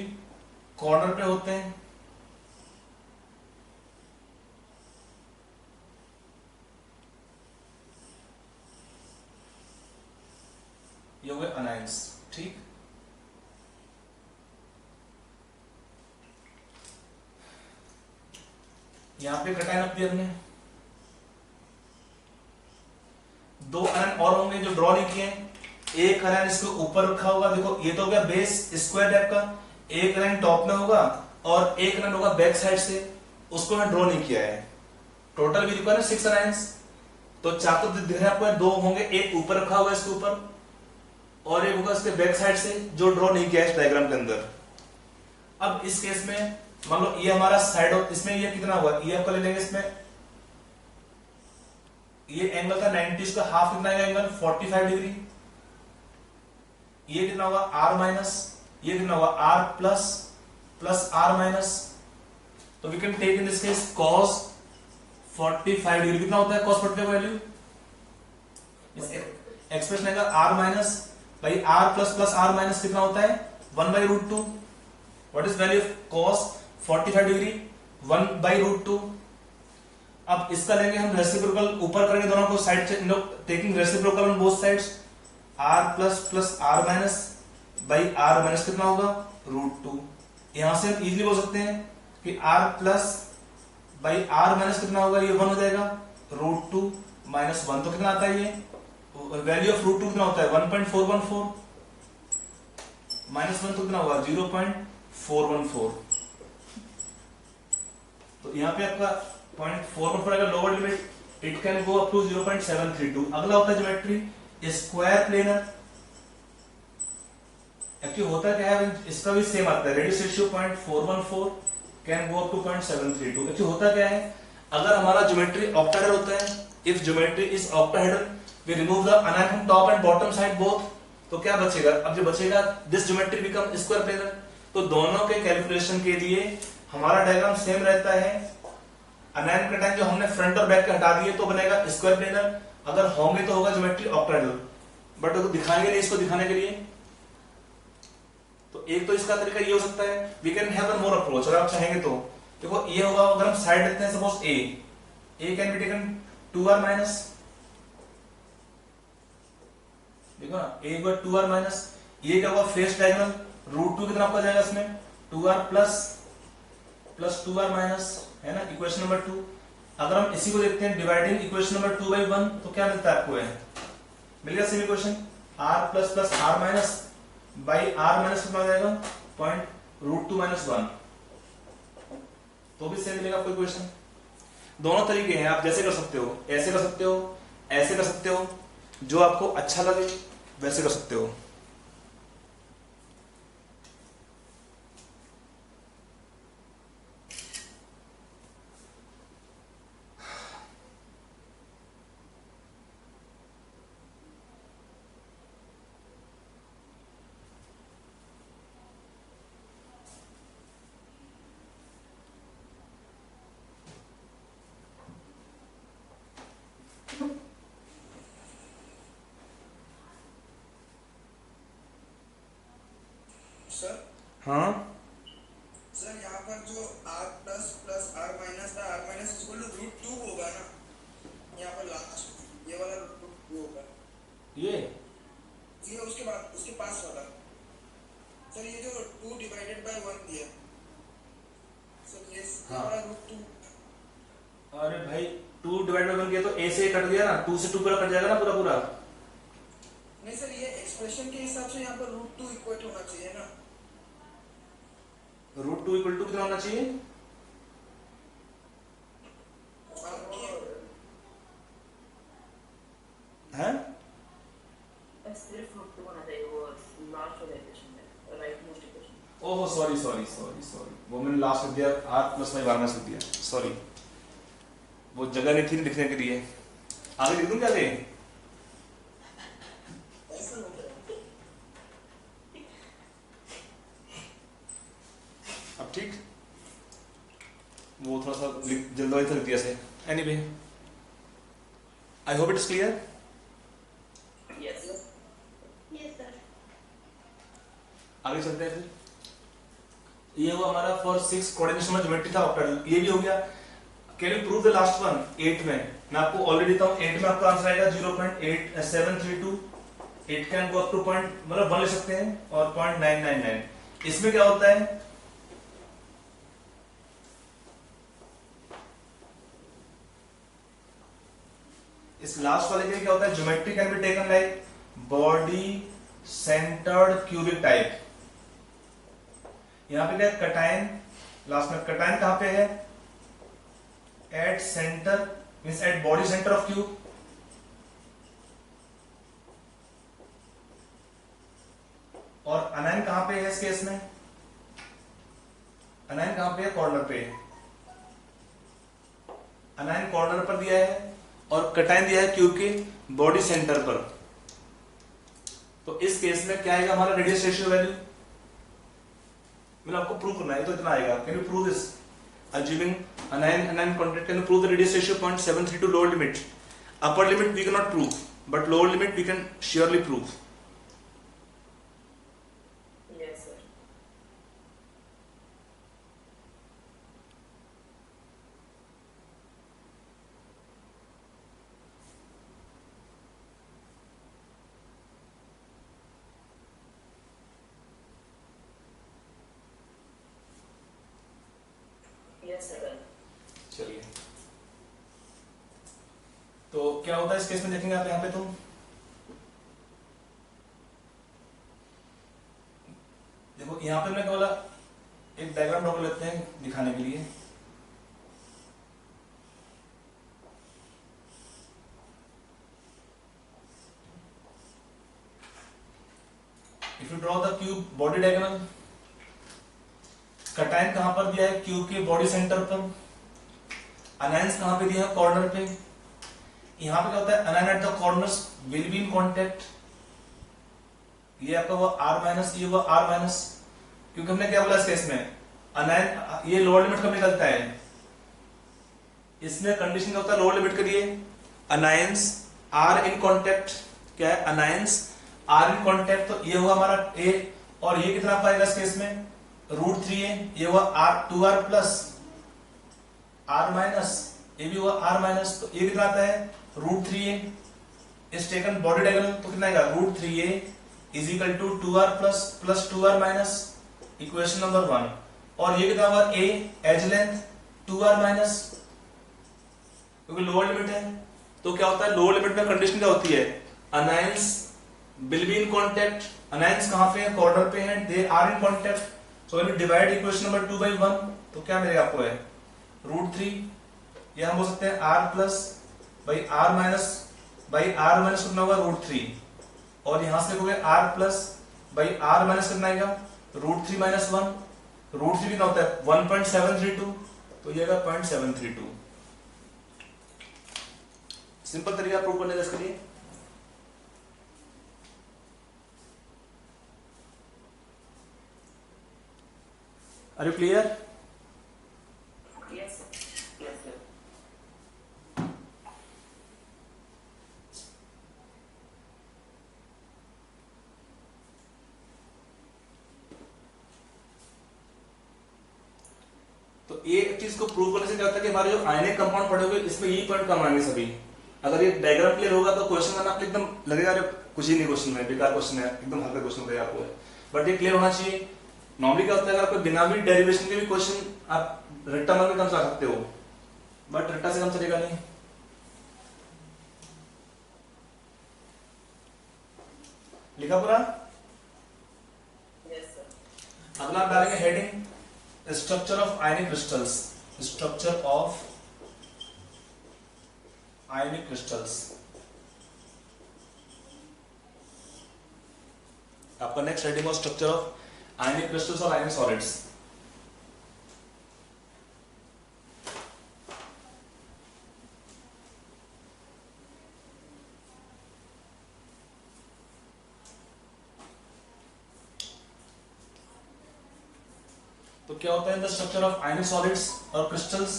कॉर्नर पे होते हैं। ये हो गए अनायंस, ठीक। यहां पे कटाइन अप दिया हमने, दो अनायन और होंगे जो ड्रॉ नहीं किए हैं। एक अनायन इसके ऊपर रखा होगा, देखो ये तो हो गया बेस स्क्वायर टाइप का, एक अनायन टॉप में होगा और एक अनायन होगा बैक साइड से, उसको मैं ड्रॉ नहीं किया है। टोटल भी रिक्वायर 6 अनायंस, तो चार तो दिख रहे हैं आपको, दो होंगे, एक ऊपर रखा होगा इसके ऊपर और एक होगा इसके बैक साइड से जो ड्रॉ नहीं किया है इस डायग्राम के अंदर। अब इस केस में मान लो ये हमारा साइड, इसमें ये कितना हुआ, ये आपको ले लेंगे, इसमें ये एंगल था 90, इसका हाफ कितना है एंगल 45 डिग्री। ये कितना होगा r माइनस, ये कितना होगा r plus plus r minus, तो we can take in this case cos 45 degree. कितना होता है cos 45 वैल्यू, एक्सप्रेशन है r minus by r plus plus r minus कितना होता है 1/√2। What is value of cos 45 degree, 1/√2। अब इसका लेंगे हम रेसिप्रोकल, ऊपर करेंगे दोनों को साइड से, taking reciprocal on both sides, r plus plus r minus by r minus कितना होगा √2। यहां से हम इजीली बोल सकते हैं कि r plus by r minus कितना होगा, ये 1 हो जाएगा, √2 माइनस 1 तो कितना आता है, ये वैल्यू ऑफ √2 कितना होता है 1.414, माइनस 1 तो कितना होगा 0.414। तो यहाँ पे आपका 0.414 आएगा lower limit, it can go up to 0.732। अगला होता है ज्योमेट्री स्क्वायर प्लेनर। एक्चुअली होता क्या है, इसका भी सेम आता है, radius ratio 0.414 can go up to 0.732। Actually होता क्या है, अगर हमारा ज्योमेट्री ऑक्टाहेड्रल होता है, if geometry is octahedral we remove the anion from top and bottom side both, तो क्या बचेगा, अब जो बचेगा this geometry become square planar. तो दोनों के कैलकुलेशन के लिए हमारा डायग्राम सेम रहता है। अनायन कटाइन जो हमने फ्रंट और बैक के हटा दिए तो बनेगा स्क्वायर प्लेनर, अगर होंगे तो होगा ज्योमेट्री ऑक्टाहेड्रल, बट तो दिखाएंगे नहीं इसको दिखाने के लिए। तो एक तो इसका तरीका ये हो सकता है, we can have one more approach, अगर आप चाहेंगे तो देखो ये होगा, अगर हम साइड लेते हैं suppose A can be taken 2r minus, देखो ना ए इक्वल 2r माइनस, ये क्या होगा फेस डायगोनल, √2 कितना आपका जाएगा इसमें 2r plus plus 2r minus, है ना इक्वेशन नंबर 2। अगर हम इसी को देखते हैं डिवाइडिंग इक्वेशन नंबर 2/1 तो क्या मिलता है आपको, है मिल गया same equation, r plus plus r minus by r minus कितना हो जाएगा √2 माइनस 1, तो भी सेम मिलेगा आपको इक्वेशन। दोनों तरीके हैं, आप जैसे कर सकते हो, ऐसे कर सकते हो, ऐसे कर सकते हो, जो आपको अच्छा लगे वैसे कर सकते हो। सर हाँ सर यहाँ पर जो r plus plus r minus था, r माइनस इक्वल टू √2 होगा ना, यहाँ पर लास्ट ये वाला √2 होगा, ये उसके बाद उसके पास वाला सर, ये जो 2 डिवाइडेड बाय 1 दिया सर, ये हाँ। वाला √2। अरे भाई 2 डिवाइड बाय 1 किया तो a से कट गया ना, 2 से 2 पूरा कट जाएगा ना, पूरा पूरा। नहीं सर, ये एक्सप्रेशन के हिसाब से यहाँ पर √2 इक्वल होना चाहिए ना, √2 इक्वल टू कितना होना चाहिए, है सिर्फ √2 होना चाहिए, वो लास्ट वाला इक्वेशन में, राइट मोस्ट इक्वेशन। ओहो सॉरी सॉरी सॉरी सॉरी, वो मैंने लास्ट लिख दिया, r प्लस y माइनस लिख दिया, सॉरी वो जगह नहीं थी लिखने के लिए, आगे लिख दूं क्या, आगे ऐसा हो गया। वो थोड़ा सा जल्दबाजी से लिख दिया से। Anyway, I hope it is clear. Yes, sir. Yes, sir. आगे चलते हैं फिर। ये हुआ हमारा फॉर 6 कोऑर्डिनेशन में ज्योमेट्री था ऑक्टाहेड्रल, ये भी हो गया। Can you prove the last one 8 में? मैं आपको ऑलरेडी देता हूं, 8 में आपका आंसर आएगा 0.8732। 8 can go up two point, मतलब 1 ले सकते हैं, और 0.999। इसमें क्या होता है, इस लास्ट वाले के क्या होता है, geometry can be taken like body centred cubic type. यहां पे क्या, कटाइन, लास्ट में कटाइन कहां पे है, at centre, means at body centre of cube. और अनाइन कहां पे है इस केस में, अनाइन कहां पे है, कॉर्नर पे है। अनाइन कॉर्नर पर दिया है और कटाइन दिया है क्यूब के बॉडी सेंटर पर। तो इस केस में क्या आएगा हमारा रेडियस रेशियो वैल्यू, मैंने आपको प्रूव करना है, तो इतना आएगा। Can you prove this? Assuming anion contact, can you prove the radius ratio 0.732 lower limit? Upper limit we cannot prove, but lower limit we can surely prove. Yes, sir. Yes, sir. चलिए, तो क्या होता है इस case में, देखेंगे आप यहाँ पे, तो देखो यहाँ पे मैं क्या बोला, एक डायग्राम ड्रॉ कर लेते हैं दिखाने के लिए। If you draw the cube body diagram, कटाइन कहां पर दिया है, क्यूब के बॉडी सेंटर पर। अनाइंस कहां पे दिया है, कॉर्नर पे। यहां पे क्या होता है, anion at the corners will be in contact. ये आपका वो r माइनस, ये वो r माइनस, क्योंकि हमने क्या बोला इस केस में, अनाइन ये लोअर लिमिट कब निकलता है, इसमें कंडीशन क्या होता है, लोअर लिमिट के लिए अनाइंस आर इन कांटेक्ट। क्या है, अनाइंस आर इन कांटेक्ट। तो ये हुआ हमारा a, और ये कितना पाएगा इस केस में, √3a। ये हुआ r 2r plus r minus, ये भी हुआ r माइनस। तो ये कितना आता है, √3a is taken body diagonal. तो कितना आएगा, √3a is equal to 2r plus 2r minus, equation number 1। और ये कितना हुआ, a edge length 2r minus, क्योंकि लोअर लिमिट है। तो क्या होता है, लोअर लिमिट में कंडीशन क्या होती है, anions will be in contact. Anions कहां पे है, कॉर्नर पे है, they are in contact. So when you divide equation number 2 by 1, तो क्या मिलेगा आपको, है √3। ये हम बोल सकते हैं r plus by r minus, by r minus कितना होगा, √3। और यहां से देखोगे r plus by r minus कितना आएगा, √3 माइनस 1। √3 कितना होता है, 1.732। तो ये आएगा 0.732। सिंपल तरीका प्रूव करने का इसके लिए। Are you clear? Yes, sir. Yes, sir. तो ये चीज को प्रूव करने से क्या होता है कि हमारे जो आयनिक कंपाउंड पड़े हुए इसमें ये पॉइंट कम आएंगे सभी। अगर ये डायग्राम क्लियर होगा तो क्वेश्चन करना आपको एकदम लगेगा अरे कुछ ही नहीं, क्वेश्चन में बेकार क्वेश्चन है, एकदम हल्का क्वेश्चन लगेगा आपको। बट ये क्लियर होना चाहिए। नॉर्मली क्या होता है, अगर आपको बिना भी डेरिवेशन के भी क्वेश्चन आप रट्टा मार के कम चला सकते हो, बट रट्टा से कम चलेगा नहीं। लिखा पूरा? Yes, sir. अगला आप डालेंगे heading, structure of ionic crystals. Structure of ionic crystals आपका next heading of structure of ionic crystals और आयनिक सॉलिड्स। तो क्या होता है the structure of ionic solids और क्रिस्टल्स?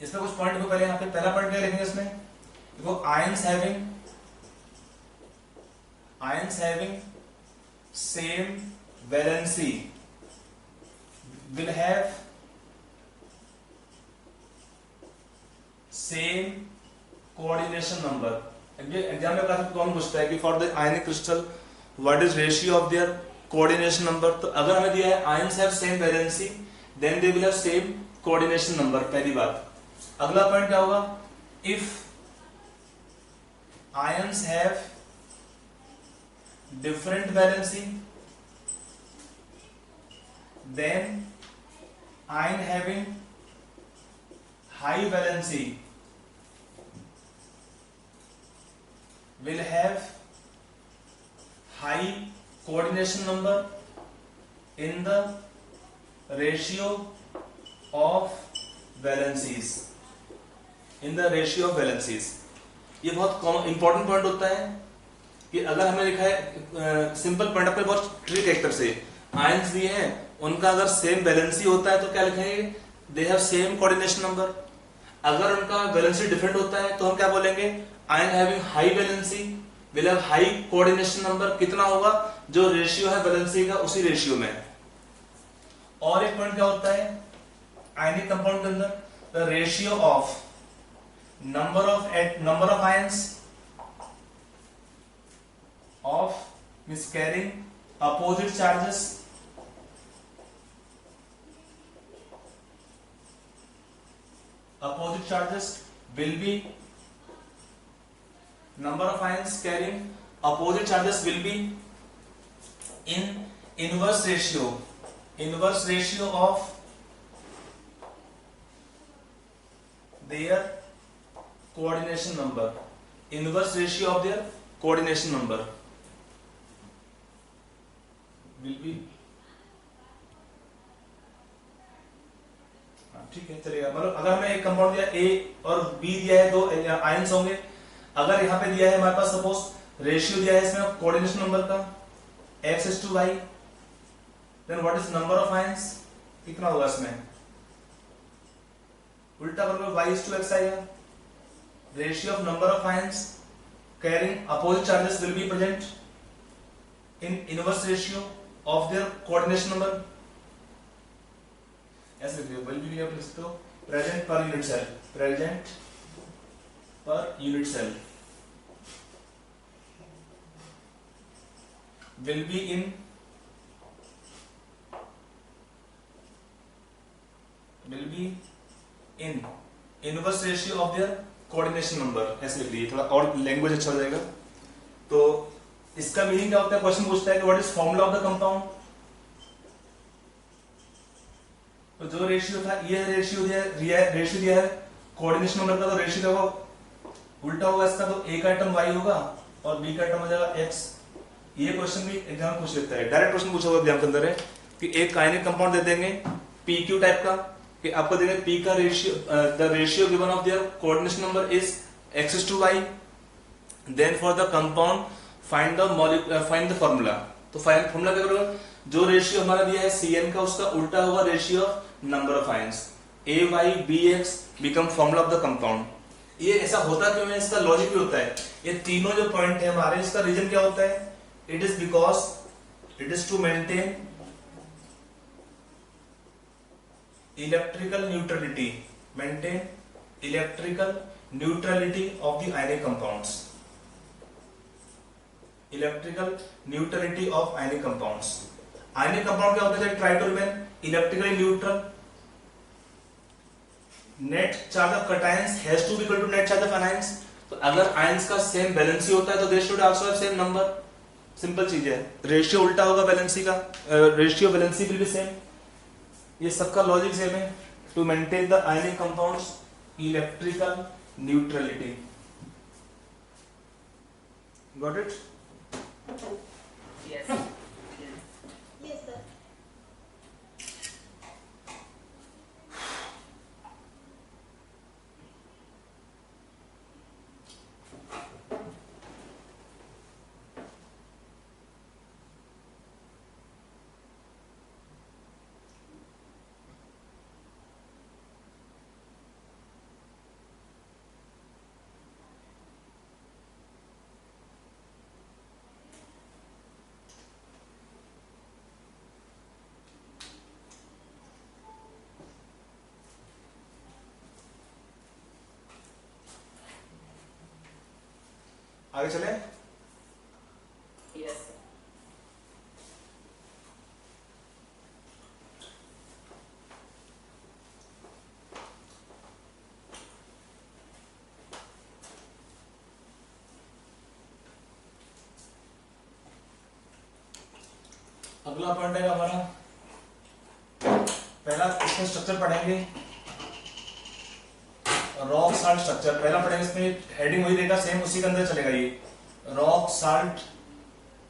इसमें कुछ पॉइंट को पहले यहाँ पे पहला पॉइंट क्या लिखेंगे इसमें? देखो ions having same valency will have same coordination number. Exam में काफी कॉमन पूछता है कि for the ionic crystal what is ratio of their coordination number. तो अगर हमें दिया है ions have same valency then they will have same coordination number. पहली बात. अगला पॉइंट क्या होगा? If ions have different valency then ion having high valency will have high coordination number in the ratio of valencies. In the ratio of valencies. ये बहुत important point होता है कि अगर हमें लिखा है सिंपल पॉइंट अपने बहुत ट्रिक एक तरह से आयंस दिए हैं उनका अगर सेम वैलेंसी होता है तो क्या लिखेंगे? They have same coordination number. अगर उनका वैलेंसी डिफरेंट होता है तो हम क्या बोलेंगे? Ion having high valency will have high coordination number. कितना होगा? जो रेशियो है वैलेंसी का उसी रेशियो में. और एक पॉइंट क्या होता है आयनिक कंपाउंड के अंदर? The ratio of number of ions of means carrying opposite charges will be number of ions carrying opposite charges will be in inverse ratio of their coordination number. Inverse ratio of their coordination number will be. ठीक है चलेगा. मतलब अगर हमें एक compound दिया ए और B दिया है, दो आयंस होंगे. अगर यहाँ पे दिया है हमारे पास सपोज रेशियो दिया है इसमें कोऑर्डिनेशन नंबर का x/y, then what is number of ions? कितना होगा इसमें? उल्टा करके y/x आएगा. Ratio of number of ions carrying opposite charges will be present in inverse ratio of their coordination number. ऐसे लिखिए विल बी आप लिख सकते हो present per unit cell. Present per unit cell will be in inverse ratio of their coordination number. ऐसे लिख लीजिए, थोड़ा और लैंग्वेज अच्छा हो जाएगा. तो इसका मीनिंग क्या होता है? क्वेश्चन पूछता है कि what is formula of the compound. तो जो रेशियो था ये रेशियो दिया है कोऑर्डिनेशन नंबर का. तो रेशियो देखो उल्टा होगा इसका. तो ए का आइटम y होगा और बी का आइटम हो जाएगा x. ये क्वेश्चन भी एग्जाम पूछ लेता है. डायरेक्ट क्वेश्चन पूछा हुआ एग्जाम के अंदर है कि एक आयनिक कंपाउंड दे देंगे PQ टाइप का कि आपको देंगे P का ratio, the ratio given of their coordination number is x/y. Then for the compound find the formula. तो फॉर्मूला क्या करोगे? जो रेशियो हमारा दिया है Cn का उसका उल्टा होगा ratio of number of ions. AyBx become formula of the compound. ये ऐसा होता क्यों है? इसका लॉजिक भी होता है. ये तीनों जो पॉइंट है हमारे, इसका रीजन क्या होता है? It is because it is to maintain electrical neutrality of the ionic compounds. Electrical neutrality of ionic compounds. Ionic compound क्या होता है? Try to remain electrically neutral. Net charge of cations has to B equal to net charge of anions. तो अगर ions का same valency होता है तो they should also have same number. Simple चीज है. रेशियो उल्टा होगा वैलेंसी का, ratio valency will be same. ये सबका लॉजिक सेम है. To maintain the ionic compounds electrical neutrality. Got it? Yes. Yes, sir. आगे चले। Yes, sir. अगला पॉइंट है हमारा, पहला इसमें स्ट्रक्चर पढ़ेंगे, रॉक साल्ट स्ट्रक्चर पहला पढ़ेंगे। इसमें हेडिंग वही देगा, सेम उसी के अंदर चलेगा। ये rock salt,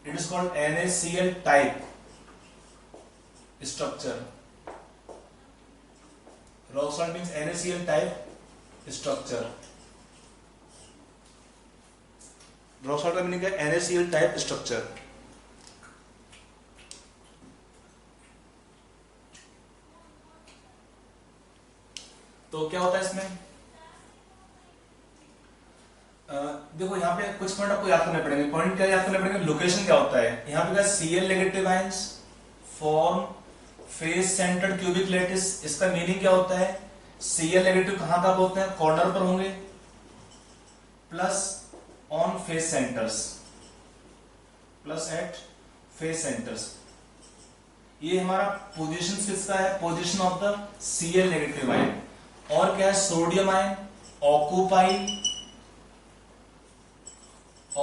it is called NaCl type structure. Rock salt means NaCl type structure. Rock salt का मीनिंग है NaCl टाइप स्ट्रक्चर। तो क्या होता है इसमें, देखो यहाँ पे कुछ पॉइंट आपको याद करने पड़ेंगे। पॉइंट क्या याद करने पड़ेंगे, लोकेशन क्या होता है। यहाँ पे Cl negative ions form face centred cubic lattice. इसका मीनिंग क्या होता है, Cl नेगेटिव कहां कहां होते हैं, कॉर्नर पर होंगे, plus on face centres, plus at face centres. ये हमारा पोजीशन किसका है, position of the Cl negative ion. और क्या है, sodium ion occupy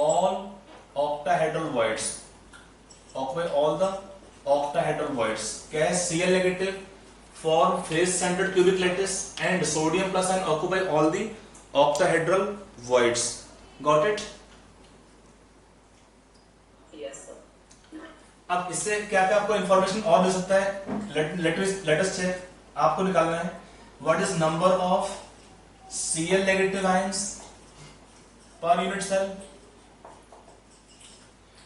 all octahedral voids, occupy all the octahedral voids। क्या है, Cl negative form face centered cubic lattice and sodium plus ion occupy all the octahedral voids। Got it? Yes, sir. अब इससे क्या क्या आपको information और मिल सकता है, let us check। आपको निकालना है what is number of Cl negative ions per unit cell,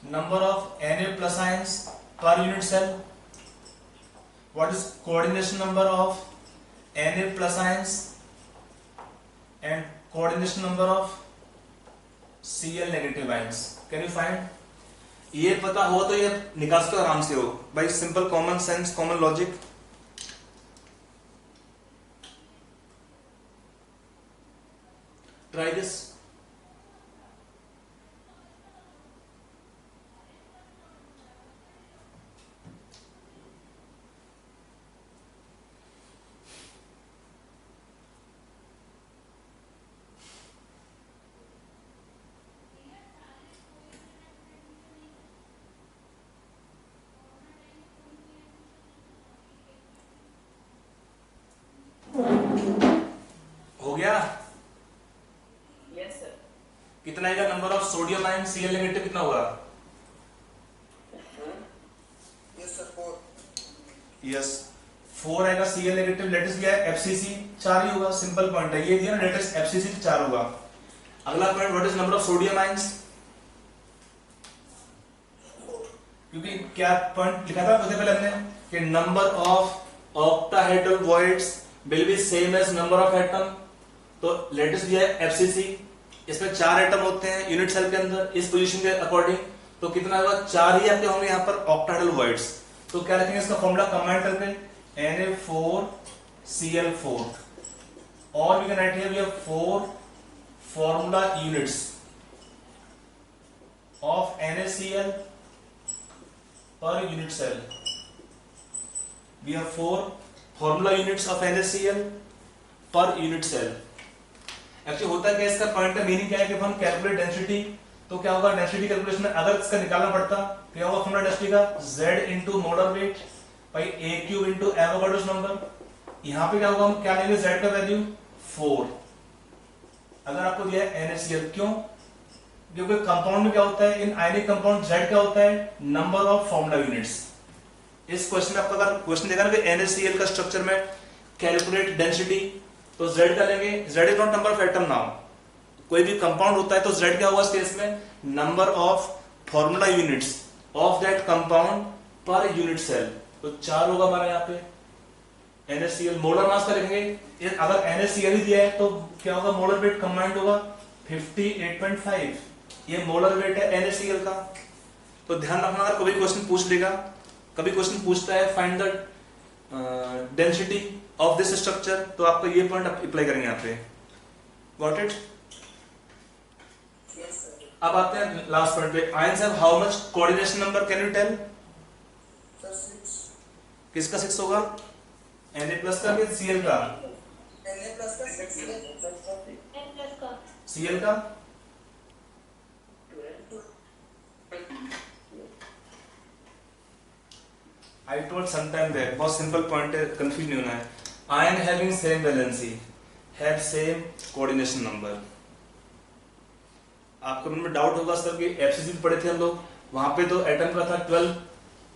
number of Na plus ions per unit cell, what is coordination number of Na plus ions and coordination number of Cl negative ions। Can you find? ये पता हो तो ये निकाल सकते हो आराम से हो, by simple common sense, common logic. Try this. हो गया? Yes, sir. कितना आएगा number of sodium ion Cl negative, कितना होगा? Yes sir, 4। यस 4 आएगा। Cl नेगेटिव लेटेस्ट दिया है FCC 4 ही होगा, सिंपल पॉइंट है। ये दिया ना लेटेस्ट FCC 4 होगा। अगला point, what is number of sodium ions, क्योंकि क्या पॉइंट लिखा था सबसे पहले हमने कि number of octahedral voids will be same as number of atom. तो लेटेस्ट दिया है FCC, इसमें 4 एटम होते हैं यूनिट सेल के अंदर इस पोजीशन के अकॉर्डिंग। तो कितना होगा, 4 ही आपके होंगे यहाँ पर ऑक्टाहेड्रल वॉइड्स। तो क्या लिखेंगे इसका फॉर्मूला कंबाइन करके, Na4Cl4। और we can write here we have 4 formula units of NaCl per unit cell। We have 4 formula units of NaCl per unit cell। Actually होता है क्या, इसका पॉइंट का मीनिंग क्या है कि हम कैलकुलेट डेंसिटी, तो क्या होगा डेंसिटी कैलकुलेशन में अगर इसका निकालना पड़ता, क्या होगा फॉर्मूला डेंसिटी का, Z into molar weight by AQ into Avogadro's number. यहाँ पे क्या होगा, हम क्या लेंगे Z का वैल्यू 4 अगर आपको दिया है NaCl। क्यों, क्योंकि कंपाउंड में क्या होता है, इन आयनिक कंपाउंड Z क्या होता है, नंबर ऑफ फॉर्मूला यूनिट्स। इस क्वेश्चन में आपको अगर क्वेश्चन देखा ना कि NaCl का स्ट्रक्चर में कैलकुलेट डेंसिटी, तो Z का लेंगे। Z is not number of atom now. कोई भी कंपाउंड होता है तो Z क्या होगा इस केस में, number of formula units of that compound per unit cell. तो 4 होगा हमारा यहाँ पे NaCl। मोलर मास का लिखेंगे, अगर NaCl ही दिया है तो क्या होगा, मोलर वेट कंबाइंड होगा 58.5। ये मोलर वेट है NaCl का। तो ध्यान रखना, अगर कभी क्वेश्चन पूछ लेगा, कभी क्वेश्चन पूछता है find the density of this structure, तो आपको ये पॉइंट अप्लाई करेंगे यहाँ पे। Got it? Yes, sir. अब आते हैं लास्ट पॉइंट पे, ions have how much coordination number, can you tell? Sir 6 किसका 6 होगा? Na प्लस का कि Cl का? Na प्लस का 6 है। N प्लस का Cl का? I told sometime back, बहुत सिंपल पॉइंट है, कंफ्यूज नहीं होना है। Ion having same valency have same coordination number. आपके मन में डाउट होगा सर कि एफसीसी भी पढ़े थे हम लोग, वहां पे तो एटम का था 12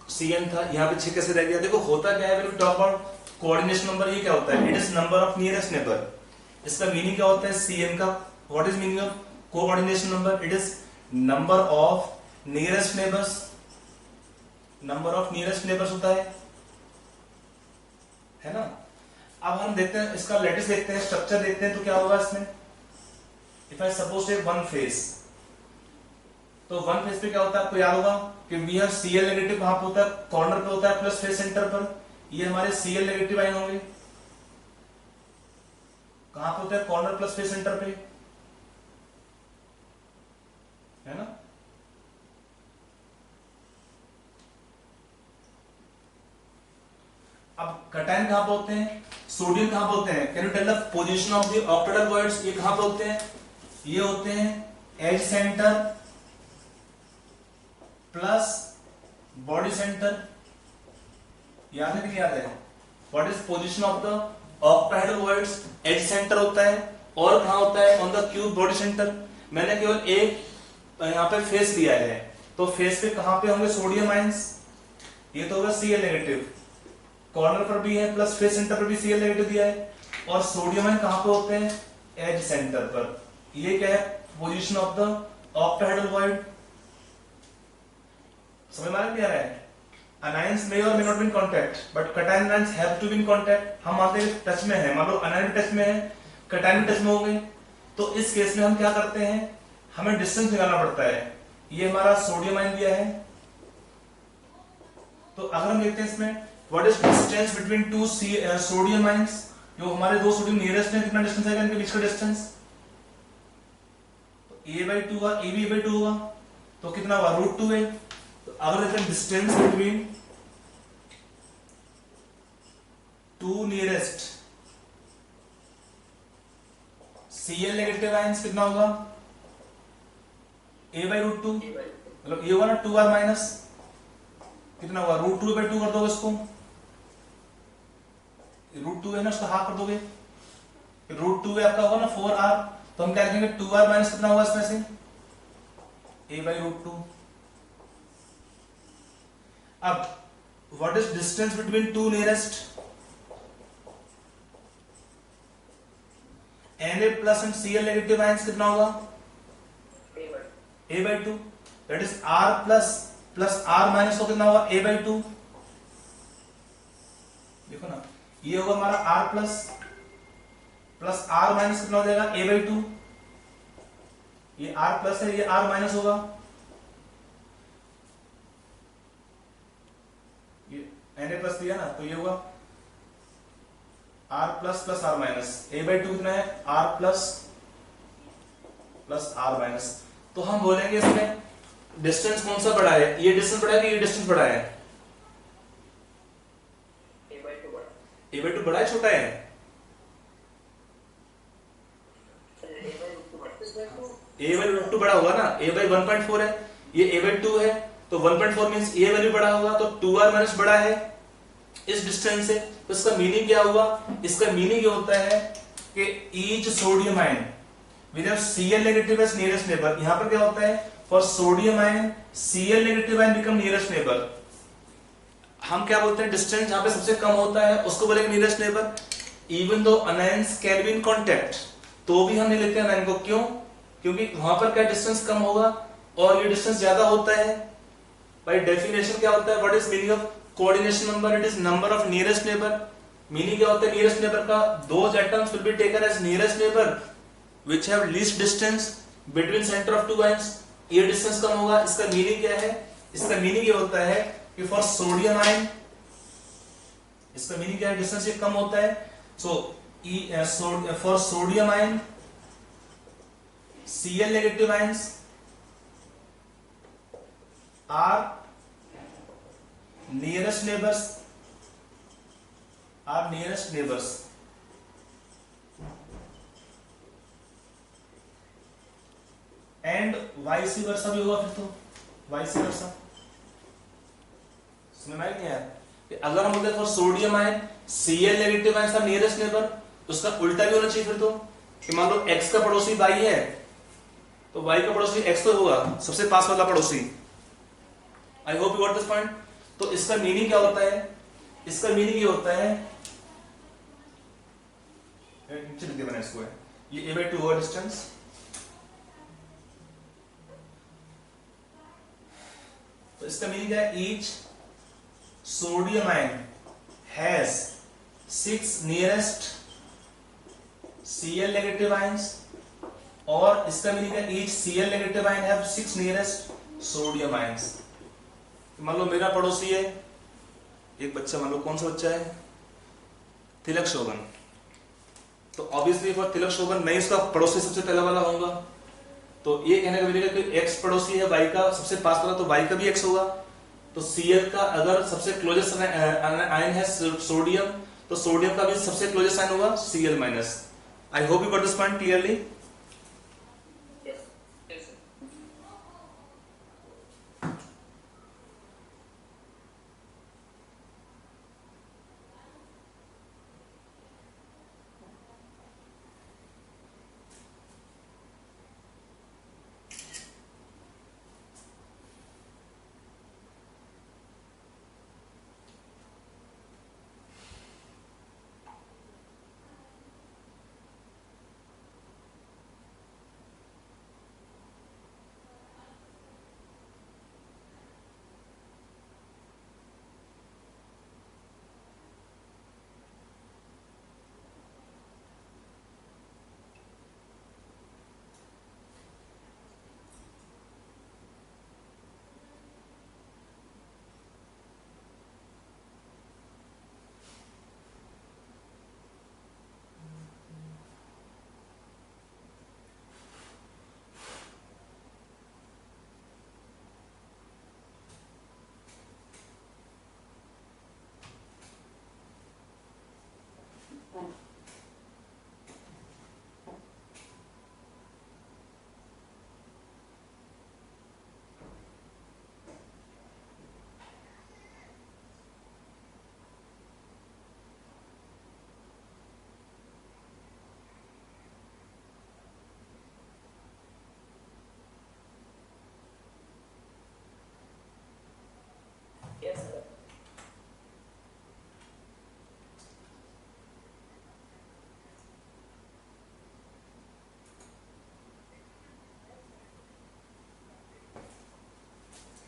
Cn था, यहाँ पे 6 कैसे रह गया? देखो होता क्या है when we talk about coordination number, ये क्या होता है? It is number of nearest neighbour. इसका मीनिंग क्या होता है Cn का? What is meaning of coordination number? It is number of nearest neighbours. Number of nearest neighbours होता है ना? अब हम देखते हैं इसका लेटेस्ट, देखते हैं स्ट्रक्चर, देखते हैं तो क्या होगा इसमें। If I suppose take one face, तो वन फेस पे क्या होता है आपको याद होगा कि वी हैव Cl नेगेटिव कहां पे होता है? कॉर्नर पे होता है प्लस फेस सेंटर पर। ये हमारे Cl नेगेटिव आयन होंगे, कहां पे होता है? कॉर्नर प्लस फेस सेंटर पे, है ना? अब कैटायन कहां पे होते हैं? सोडियम कहां पे होते हैं? Can you tell the position of the octahedral voids? ये कहां पे होते हैं? ये होते हैं edge centre plus body centre. याद है कि नहीं याद है? What is position of the octahedral voids? Edge centre होता है, और कहां होता है? On the cube body centre. मैंने केवल एक यहां पे फेस लिया है, तो फेस पे कहां पे होंगे सोडियम आयंस? ये तो होगा Cl नेगेटिव, कॉर्नर पर भी है प्लस फेस सेंटर पर भी Cl नेगेटिव दिया है, और सोडियम आयन कहां पे होते हैं? एज सेंटर पर। ये क्या है? Position of the octahedral void. समझ में आ रहा है? Anions may or may not be in contact, but cation anions have to be in contact. हम मानते हैं टच में है, मान लो anion टच में है, cation टच में हो गए, तो इस केस में हम क्या करते हैं? हमें डिस्टेंस निकालना पड़ता है। ये हमारा सोडियम आयन दिया है, तो अगर हम देखते हैं इसमें what is distance between two sodium ions, जो हमारे दो सोडियम नियरेस्ट है, कितना डिस्टेंस है इनके बीच का डिस्टेंस? तो a/2 हुआ, a भी a/2 होगा, तो कितना हुआ? √2 है। तो अगर देखते हैं distance between two nearest Cl negative ions कितना होगा? a/√2, मतलब ये होगा ना 2r माइनस, कितना होगा? √2/2 कर दोगे इसको, √2 है ना, उसका हाफ कर दोगे, √2 है आपका होगा ना 4r, तो हम क्या लिखेंगे? 2r माइनस कितना होगा इसमें से? a/√2। अब what is distance between two nearest? Na plus and Cl negative ions कितना होगा? a/2, that is r plus r minus को कितना होगा? a/2। देखो ना, ये होगा हमारा r प्लस r माइनस कितना हो जाएगा? a/2। ये r प्लस है, ये r माइनस होगा, ये Na प्लस दिया ना, तो ये होगा r plus r minus, a/2 कितना है? r plus r minus. तो हम बोलेंगे इसमें डिस्टेंस कौन सा बड़ा है? ये डिस्टेंस बड़ा है कि ये डिस्टेंस बड़ा है? a/2 बड़ा है छोटा है? a/2 बड़ा होगा ना, a/1.4 है, ये a/2 है, तो 1.4 मींस ये वैल्यू बड़ा होगा, तो 2r माइनस बड़ा है इस डिस्टेंस से। तो इसका मीनिंग क्या हुआ? इसका मीनिंग ये होता है कि each sodium ion with Cl negative as nearest neighbour. यहां पर क्या होता है? For sodium ion Cl negative ion become nearest neighbour. हम क्या बोलते हैं? डिस्टेंस जहां पे सबसे कम होता है उसको बोलेंगे nearest neighbour. Even though anions can be in contact, तो भी हम नहीं लेते अनायन को। क्यों? क्योंकि वहां पर क्या डिस्टेंस कम होगा और ये डिस्टेंस ज्यादा होता है। बाय डेफिनेशन क्या होता है? What is meaning of coordination number? It is number of nearest neighbour. Meaning क्या होता है नियरेस्ट नेबर का? Those atoms will be taken as nearest neighbour which have least distance between centre of two ions. ये distance कम होगा। इसका meaning क्या है? इसका मीनिंग ये होता है कि फॉर सोडियम आयन, इसका मीनिंग क्या है? डिस्टेंस ये कम होता है। So for sodium ion Cl negative ions are nearest neighbours and vice versa भी होगा, फिर तो वाइस वर्सा। समझ में नहीं आया कि अगर हम बोलते for sodium ion Cl negative ion का नियरेस्ट नेबर, तो उसका उल्टा भी होना चाहिए फिर तो, कि मान लो x का पड़ोसी y है तो y का पड़ोसी x तो होगा, सबसे पास वाला पड़ोसी। I hope you got this point. तो इसका मीनिंग क्या होता है, इसका मीनिंग ये होता है, नीचे लिख दिया मैंने इसको, है ये a/2 होगा डिस्टेंस। तो इसका मीनिंग क्या है, each sodium ion has 6 nearest Cl negative ions, और इसका मीनिंग है each Cl negative ion have 6 nearest sodium ions. मान लो मेरा पड़ोसी है एक बच्चा, मान लो कौन सा बच्चा है, तिलक शोभन। तो ऑब्वियसली फॉर तिलक शोभन मैं इसका पड़ोसी सबसे पहला वाला होऊंगा, तो ये कहने का मिलेगा कि x पड़ोसी है y का सबसे पास वाला, तो y का भी x होगा। तो Cl का अगर सबसे क्लोजेस्ट आयन है सोडियम, तो सोडियम का भी सबसे क्लोजेस्ट आयन होगा Cl minus. I hope you got this point clearly. Yes. Yes. Yes, sir.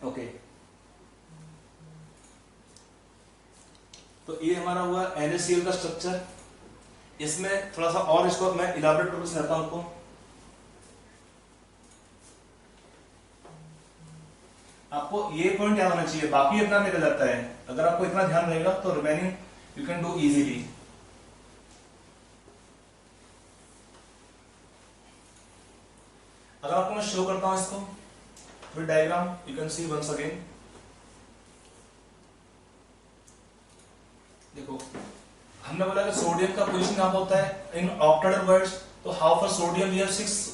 Okay, तो ये हमारा हुआ NaCl का स्ट्रक्चर। इसमें थोड़ा सा और इसको मैं इलाबोरेट करके समझाता हूं आपको। आपको ये पॉइंट याद होना चाहिए, बाकी अपना निकल जाता है। अगर आपको इतना ध्यान रहेगा तो remaining you can do easily. अगर आपको मैं शो करता हूं इसको with diagram, you can see once again. देखो हमने बोला कि सोडियम का पोजीशन कहां होता है इन ऑक्टेडर वर्ड्स, तो how for sodium we have 6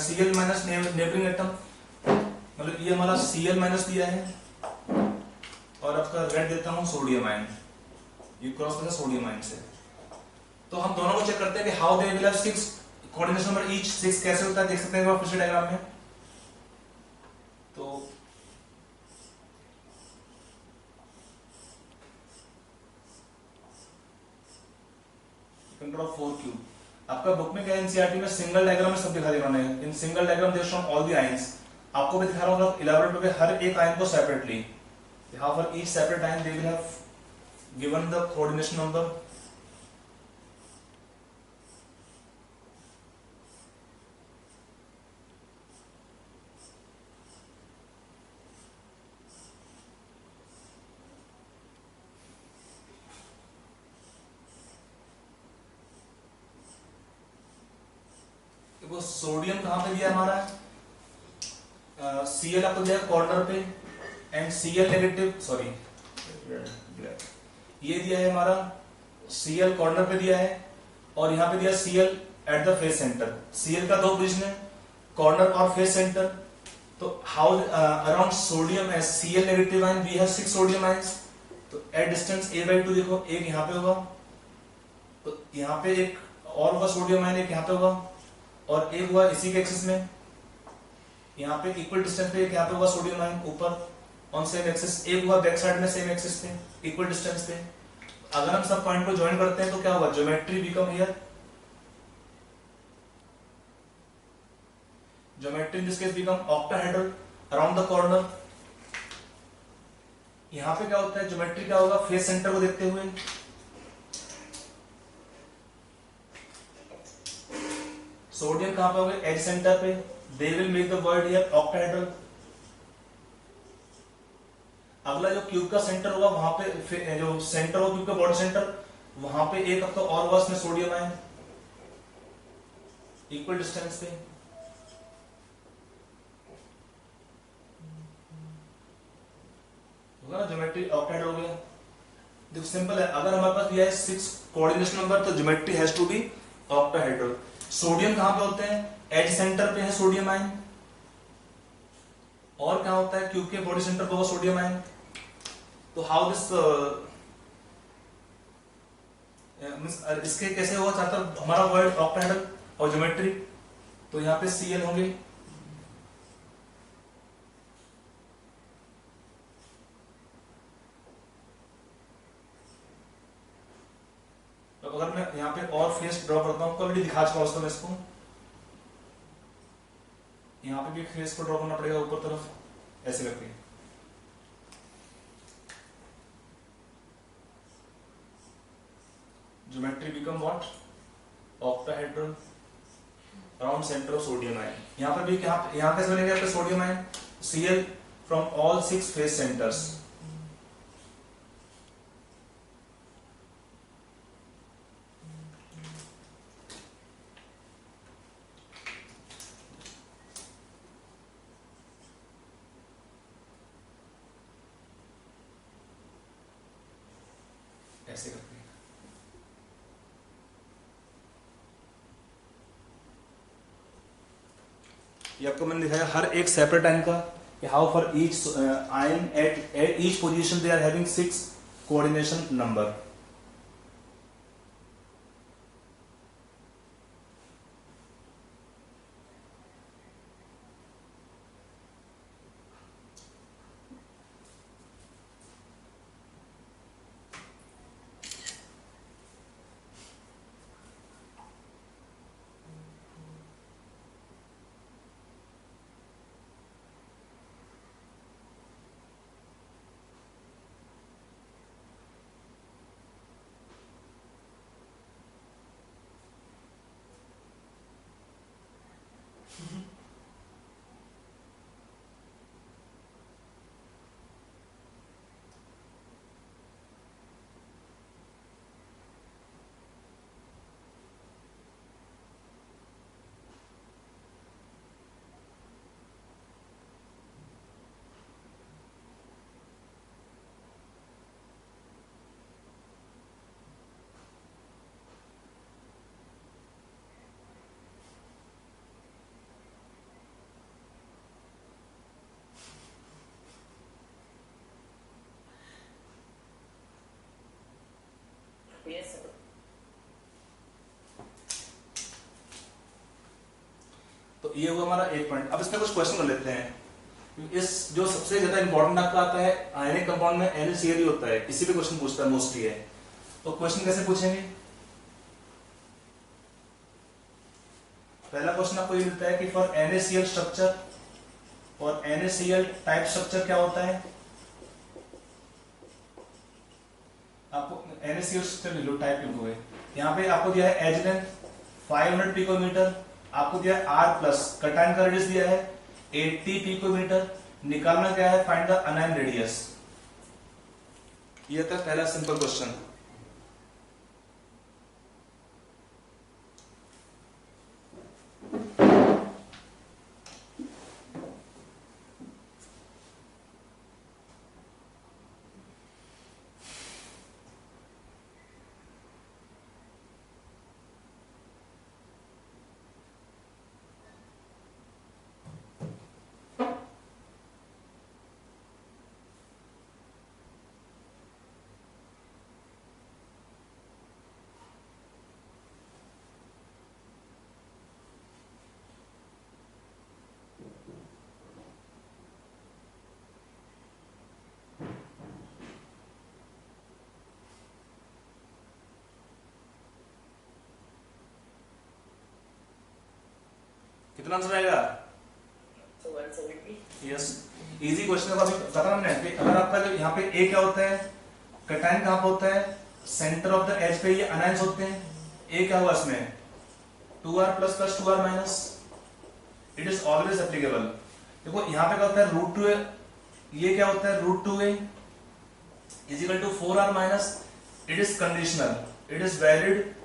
Cl minus neighbouring atom, मतलब ये हमारा Cl माइनस दिया है, और आपका रेड देता हूं सोडियम आयन, ये क्रॉस करता है सोडियम आयन से। तो हम दोनों को चेक करते हैं कि how they will have 6 coordination number each 6 कैसे होता है, देख सकते हैं फिर से डायग्राम में। तो कंट्रोल 4 क्यूब आपका बुक में क्या एनसीईआरटी में सिंगल डायग्राम में सब दिखा दे रहा है। In single diagram they show all the ions, आपको भी दिखा रहा हूं इलैबोरेट करके हर एक आयन को separately, how for each separate ion they will have given the coordination number. Sodium कहां पे दिया हमारा, Cl आपको दिया कॉर्नर पे, एंड Cl नेगेटिव, सॉरी ये दिया है हमारा Cl कॉर्नर पे दिया है और यहाँ पे दिया Cl at the face centre. Cl का दो पोजीशन है, कॉर्नर और फेस सेंटर। तो how around sodium as Cl negative ion we have 6 sodium ions. तो एट डिस्टेंस a/2 देखो, एक यहाँ पे होगा, तो यहाँ पे एक और होगा सोडियम आयन, एक यहाँ पे होगा और एक हुआ इसी के एक्सिस में, यहाँ पे इक्वल डिस्टेंस पे एक यहाँ पे होगा सोडियम आयन ऊपर ऑन सेम एक्सिस, एक हुआ बैक साइड में सेम एक्सिस पे इक्वल डिस्टेंस पे। अगर हम सब पॉइंट को ज्वाइन करते हैं तो क्या होगा, geometry become here, geometry in this case become octahedral around the corner. यहां पे क्या होता है, ज्योमेट्री क्या होगा, फेस सेंटर को देखते हुए सोडियम कहां पे होंगे, एज सेंटर पे, they will make the word here octahedral. अगला जो क्यूब का सेंटर होगा वहां पे, जो सेंटर होगा क्यूब का बॉडी सेंटर, वहां पे एक अब तो और होगा उसमें सोडियम आयन इक्वल डिस्टेंस पे। होगा ना, ज्योमेट्री ऑक्टाहेड्रल हो गया। देखो सिंपल है, अगर हमारे पास दिया है 6 कोऑर्डिनेशन नंबर तो geometry has to be octahedral. Sodium कहां पे होते हैं, एज सेंटर पे है सोडियम आयन, और क्या होता है क्यूब के बॉडी सेंटर पे होगा सोडियम आयन। तो हाउ दिस इसके कैसे होगा, चाहता हमारा वर्ड ऑक्टाहेड्रल और ज्योमेट्री, तो यहाँ पे Cl होंगे, तो अगर मैं यहाँ पे और फेस ड्रॉ करता हूँ, कभी दिखा चुका हूँ इसको, यहाँ पे भी फेस को ड्रॉ करना पड़ेगा ऊपर तरफ ऐसे करके। Geometry become what, octahedral around centre of sodium ion. यहाँ पर भी यहाँ कैसे बनेगा आपका sodium ion, Cl from all 6 face centres. ऐसे करते हैं। ये आपको मैंने दिखाया हर एक सेपरेट आयन का, कि how for each ion at each position they are having 6 coordination number. Yes, sir. तो ये हुआ हमारा एक पॉइंट। अब इसमें कुछ क्वेश्चन कर लेते हैं। इस जो सबसे ज्यादा इंपॉर्टेंट आपका आता है आयनिक कंपाउंड में NaCl ही होता है, इसी पे क्वेश्चन पूछता है मोस्टली है। तो क्वेश्चन कैसे पूछेंगे, पहला क्वेश्चन आपको ये मिलता है कि फॉर NaCl स्ट्रक्चर और NaCl टाइप स्ट्रक्चर क्या होता है। आपको NaCl स्ट्रक्चर लो टाइप लिखो हुए, यहाँ पे आपको दिया है एज लेंथ 500 पिकोमीटर, आपको दिया है R प्लस, कटायन का रेडियस दिया है 80 पिकोमीटर, निकालना क्या है, फाइंड द अनायन रेडियस। ये था पहला सिंपल क्वेश्चन। कितना आंसर आएगा? So 170. यस, इजी क्वेश्चन है। अभी पता हमने कि अगर आपका जो यहाँ पे ए क्या होता है, कटायन कहाँ पे होता है, सेंटर ऑफ द एज पे ये अनायंस होते हैं। ए क्या हुआ इसमें 2r plus plus 2r minus, it is always applicable. देखो यहाँ पे क्या होता है रूट 2a, ये क्या होता है root 2a is equal to 4r minus, it is conditional, it is valid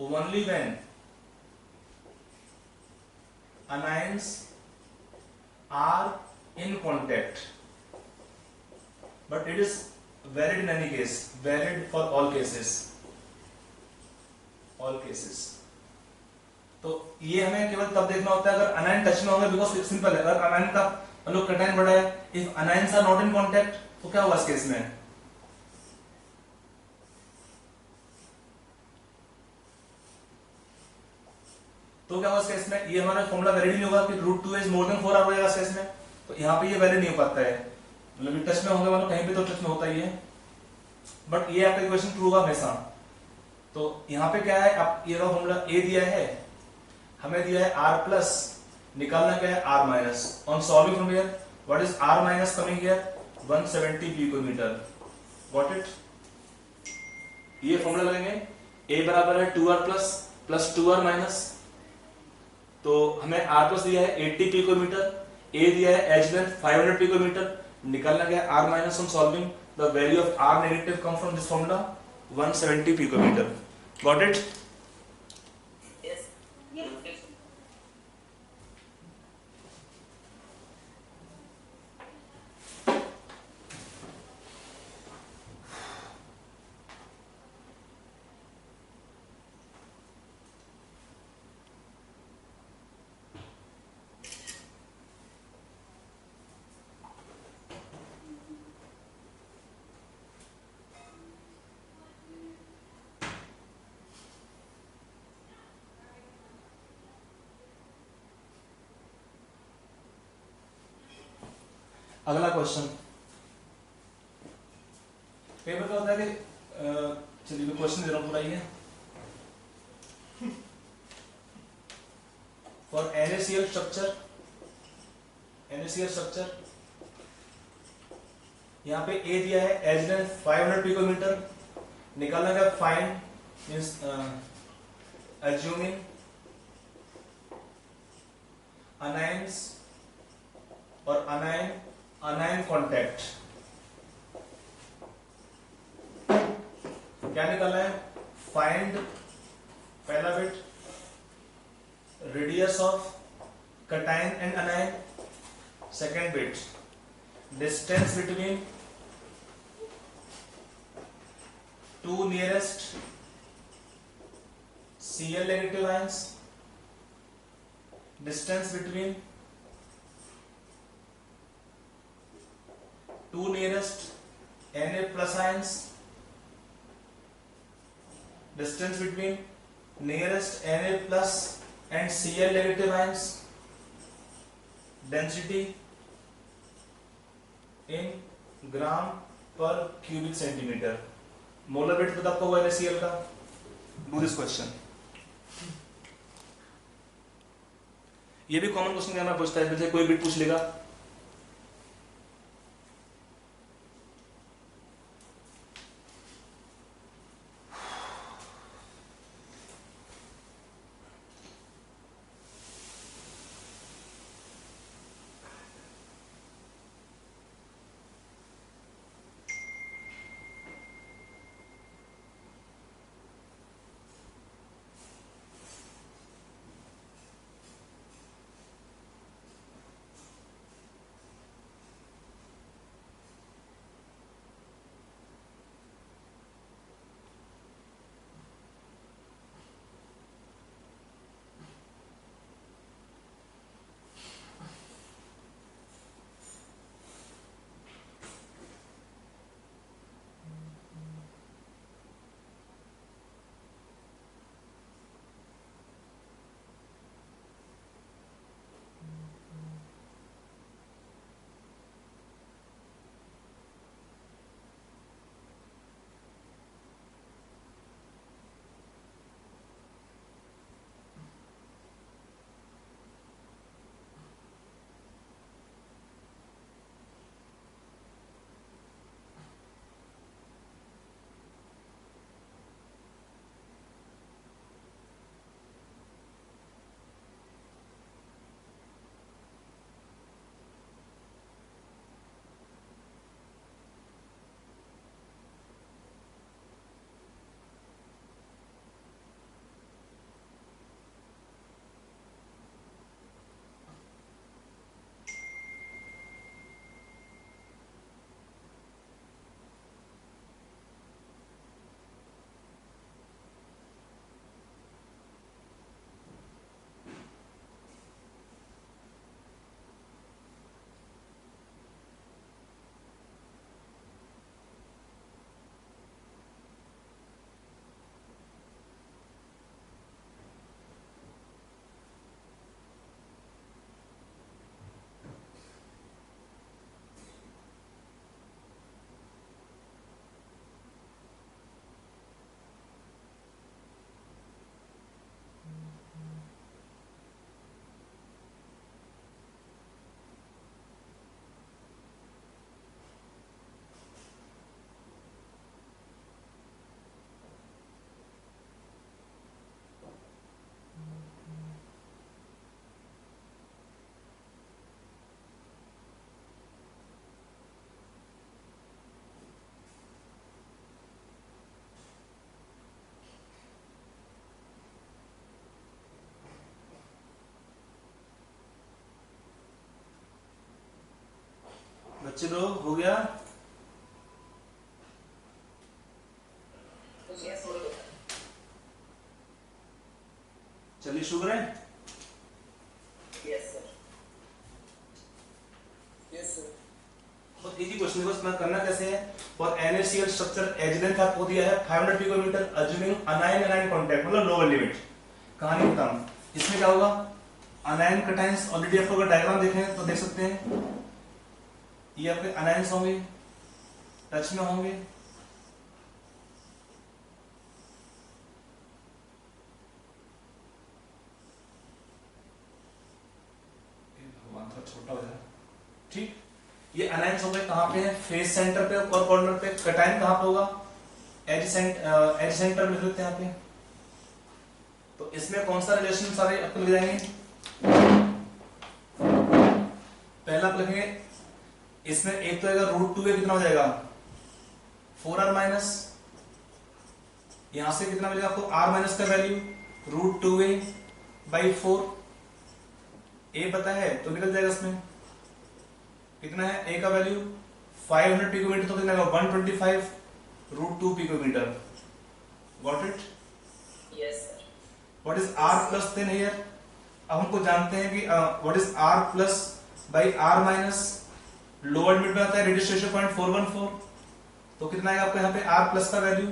only when anions are in contact, but it is valid in any case, valid for all cases, all cases। तो ये हमें केवल तब देखना होता है अगर अनायन touch में होगा, बिकॉज सिंपल है, अगर अनायन का मतलब कटायन बड़ा है, if anions are not in contact तो क्या हुआ इस केस में, तो क्या होगा इस केस में, ये हमारा फॉर्मूला वैलिड नहीं होगा कि root 2 is more than 4r हो जाएगा इस केस में, तो यहाँ पे ये वैलिड नहीं हो पाता है। मतलब टच में होंगे, मतलब कहीं पे तो टच में होता ही है, बट ये आपका इक्वेशन ट्रू होगा हमेशा। तो यहाँ पे क्या है, आप ये फॉर्मूला ए दिया है, हमें दिया है r प्लस, निकालना क्या है r minus. On solving from here what is r minus coming here 170 picometre, got it. ये फॉर्मूला लगेंगे, a बराबर है 2r plus plus 2r minus, तो हमें r प्लस दिया है 80 पिकोमीटर, a दिया है एज लेंथ 500 पिकोमीटर, निकालना गया r minus. On solving the value of r negative come from this formula 170 picometre, got it. Yes. Yes. अगला क्वेश्चन, पेपर का होता है कि चलिए मैं क्वेश्चन दे रहा हूं पूरा ये, for NaCl structure, NaCl structure यहाँ पे A दिया है एज लेंथ 500 पिकोमीटर, निकालना क्या, फाइंड मींस अज्यूमिंग अनायंस और अनायन कॉन्टैक्ट, क्या निकालना है, फाइंड पहला bit radius of cation and अनायन, second bit distance between two nearest Cl negative ions, distance between two nearest Na plus ions, distance between nearest Na plus and Cl negative ions, density in ग्राम पर cubic centimetre, molar weight पता आपको हुआ NaCl का। Do this question, ये भी common question क्या पूछता है, जैसे कोई बिट पूछ लेगा, बच्चे लोग हो गया? Yes, sir. चलिए शुरू करें। Yes, sir. Yes sir. बहुत इजी क्वेश्चन है, बस मैं करना कैसे है। For NaCl structure edge length आपको दिया है 500 picometre, assuming anion anion contact, मतलब लोअर लिमिट। कहानी खत्म। इसमें क्या होगा, अनायन कटायंस ऑलरेडी आपको अगर डायग्राम देखें तो देख सकते हैं, ये आपके अनायंस होंगे, टच में होंगे, भगवान थोड़ा छोटा हो जाए, ठीक। ये अनायंस हो गए, कहां पे है, फेस सेंटर पे और कॉर्नर पे। कटायन कहां पे होगा, एज सेंटर में लिख लेते हैं यहाँ पे। तो इसमें कौन सा रिलेशन सारे आपको लिख जाएंगे, पहला आप लिखेंगे, इसमें एक तो आएगा √2a, कितना हो जाएगा 4r माइनस, यहां से कितना मिलेगा आपको r माइनस का वैल्यू √2a/4, a पता है तो निकल जाएगा। इसमें कितना है a का वैल्यू 500 पिकोमीटर, तो कितना 125 √2 picometre. Got it? Yes, sir. What is r plus then here, अब हमको जानते हैं कि what is r plus by r minus, lower limit में आता है रेडियस रेशियो 0.414, तो कितना आएगा आपको यहाँ पे r प्लस का वैल्यू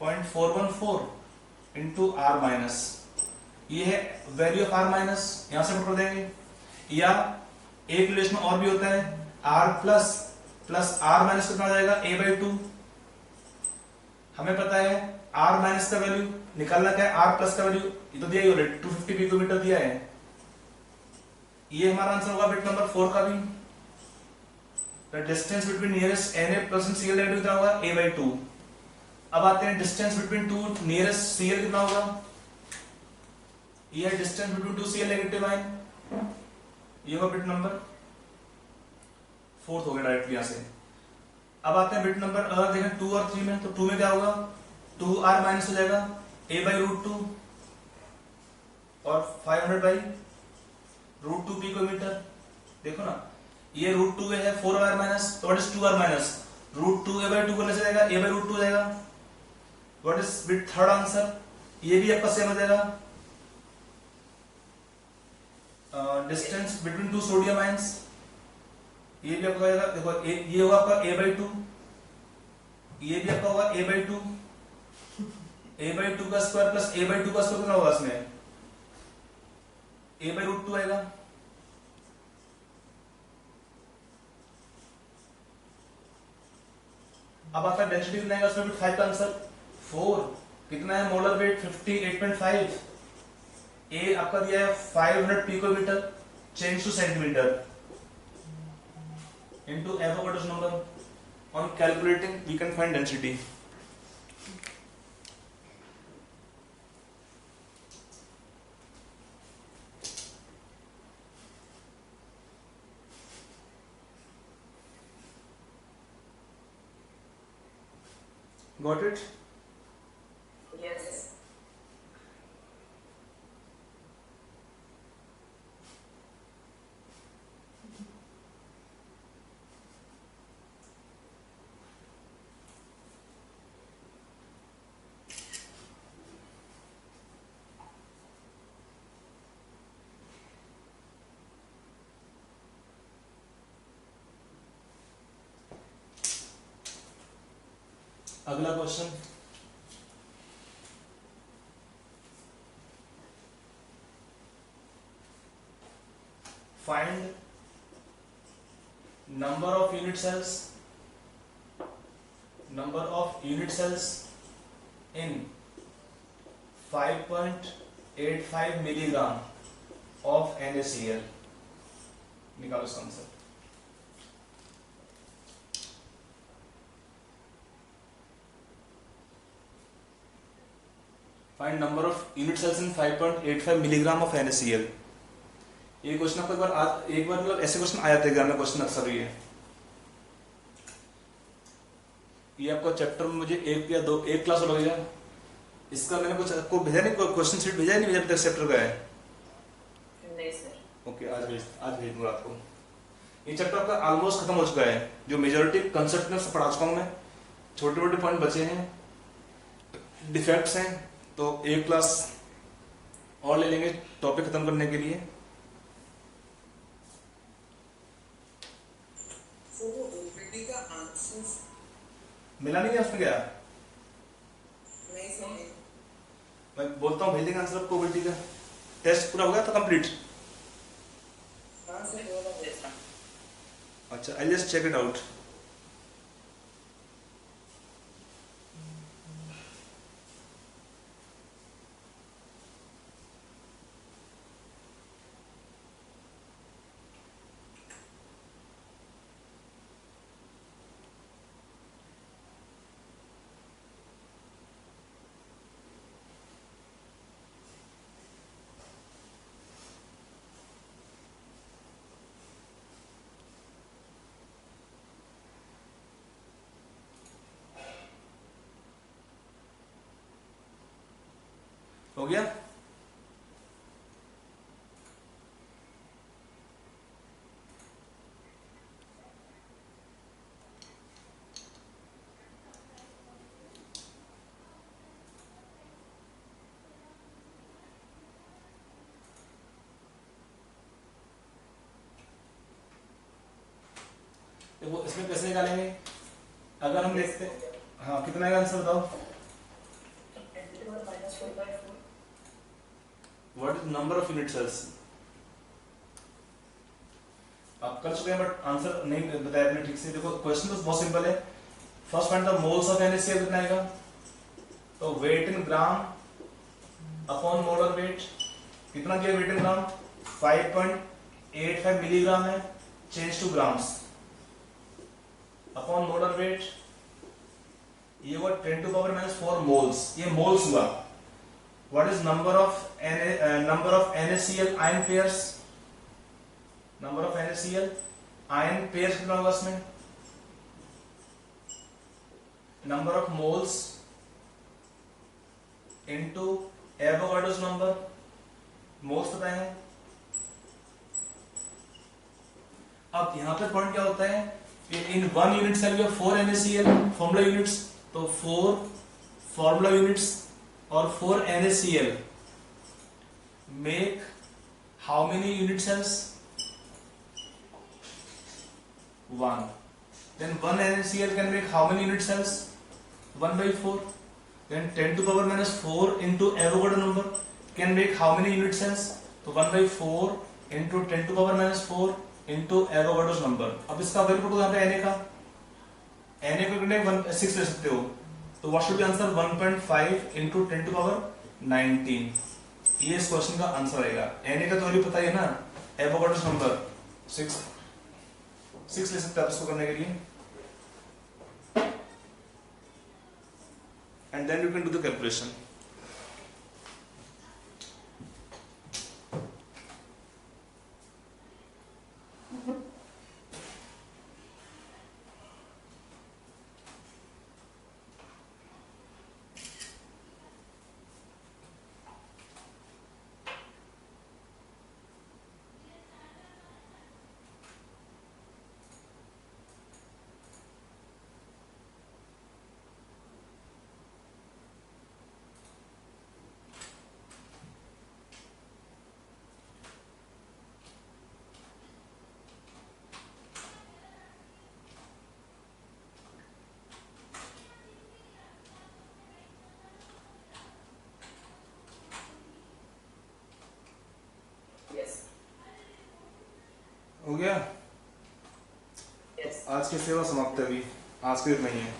0.414 इंटू r माइनस, ये है वैल्यू ऑफ r माइनस, यहां से पुट कर देंगे। या एक रिलेशन और भी होता है, r plus plus r minus कितना हो जाएगा a/2, हमें पता है r माइनस का वैल्यू निकालना क्या है, r प्लस का वैल्यू ये तो दिया ही ऑलरेडी 250 पिकोमीटर दिया है, ये हमारा आंसर होगा बिट नंबर 4 का भी। The distance between nearest Na plus Cl negative कितना होगा a/2। अब आते हैं distance between two nearest Cl कितना होगा, ये है distance between two Cl negative ion, ये होगा बिट नंबर 4 हो गया डायरेक्टली यहां से। अब आते हैं बिट नंबर अगर देखें 2 और 3 में, तो 2 में क्या होगा 2r माइनस हो जाएगा a/√2 और 500/√2 पिकोमीटर। देखो ना ये √2a है, 4r माइनस, तो what is 2r minus, √2a/2 करने से जाएगा a/√2 जाएगा। What is bit third answer, ये भी आपका सेम हो जाएगा, distance between two sodium ions, ये भी आपका होगा, देखो ये होगा आपका a/2, ये भी आपका होगा a/2, a/2 का स्क्वायर प्लस a/2 का स्क्वायर कितना होगा, इसमें a/√2 आएगा। अब आपका डेंसिटी कितना आएगा, उसमें 5 का आंसर 4, कितना है मोलर वेट 58.5, ए आपका दिया है 500 picometre change to centimetre into Avogadro's number. On calculating we can find density. Got it? Yes. अगला question, find number of unit cells in 5.85 milligram of NaCl। निकालो इसका answer. Find number of unit cells in 5.85 milligram of NaCl। ये question आपको एक बार मतलब ऐसे question आया था एग्जाम में, क्वेश्चन अक्सर ही है। ये आपको चैप्टर में मुझे एक क्लास हो गया, इसका मैंने कुछ आपको भेजा नहीं, क्वेश्चन शीट भेजा नहीं, भेजा तक चैप्टर का है। नहीं सर। ओके, आज भेज दूंगा आपको। ये चैप्टर आपका ऑलमोस्ट खत्म हो चुका है। जो मेजॉरिटी कंसेप्ट में पढ़ा चुका हूँ मैं, छोटे मोटे पॉइंट बचे हैं, डिफेक्ट्स हैं, तो एक क्लास और ले लेंगे टॉपिक खत्म करने के लिए। सर वो ओपीडी का आंसर मिला नहीं है उसमें क्या? नहीं सर। मैं बोलता हूँ भेज देंगे आंसर आपको बेटी का। टेस्ट पूरा हो गया था कंप्लीट? हाँ सर वो वाला भेज रहा हूँ। अच्छा, I just check it out. हो गया? देखो इसमें कैसे निकालेंगे, अगर हम देखते, हाँ कितना है आंसर बताओ। What is number of unit cells? आप कर चुके हैं बट आंसर नहीं बताया आपने ठीक से। देखो क्वेश्चन तो बहुत सिंपल है। First find the moles of NaCl, कितना आएगा? तो वेट इन ग्राम अपॉन मोलर वेट, कितना दिया वेट इन ग्राम? 5.85 मिलीग्राम है, change two grams, upon molar weight, ये हुआ 10⁻⁻4 मोल्स, ये मोल्स हुआ। What is number of NaCl ion pairs? Number of NaCl ion pairs कितना होगा इसमें? Number of moles into Avogadro's number, moles पता है। अब यहां पे पॉइंट क्या होता है, in 1 unit cell we have 4 NaCl formula units, तो 4 फॉर्मूला यूनिट्स और 4 NaCl make how many unit cells? 1. Then 1 NaCl can make how many unit cells? 1/4. Then 10⁻⁻4 into Avogadro number can make how many unit cells? तो 1/4 into 10⁻⁻4 into Avogadro's number। अब इसका value put यहाँ पे Na का, Na को कितने 6 ले सकते हो, तो what should be answer? 1.5 into 10⁻19। ये इस क्वेश्चन का आंसर आएगा। Na का तो वैल्यू पता ही है ना, Avogadro's नंबर 6 ले सकते हैं आप इसको करने के लिए, and then you can do the calculation। Yes. हो गया? Yes. आज की सेवा समाप्त है, अभी आज के दिन नहीं है।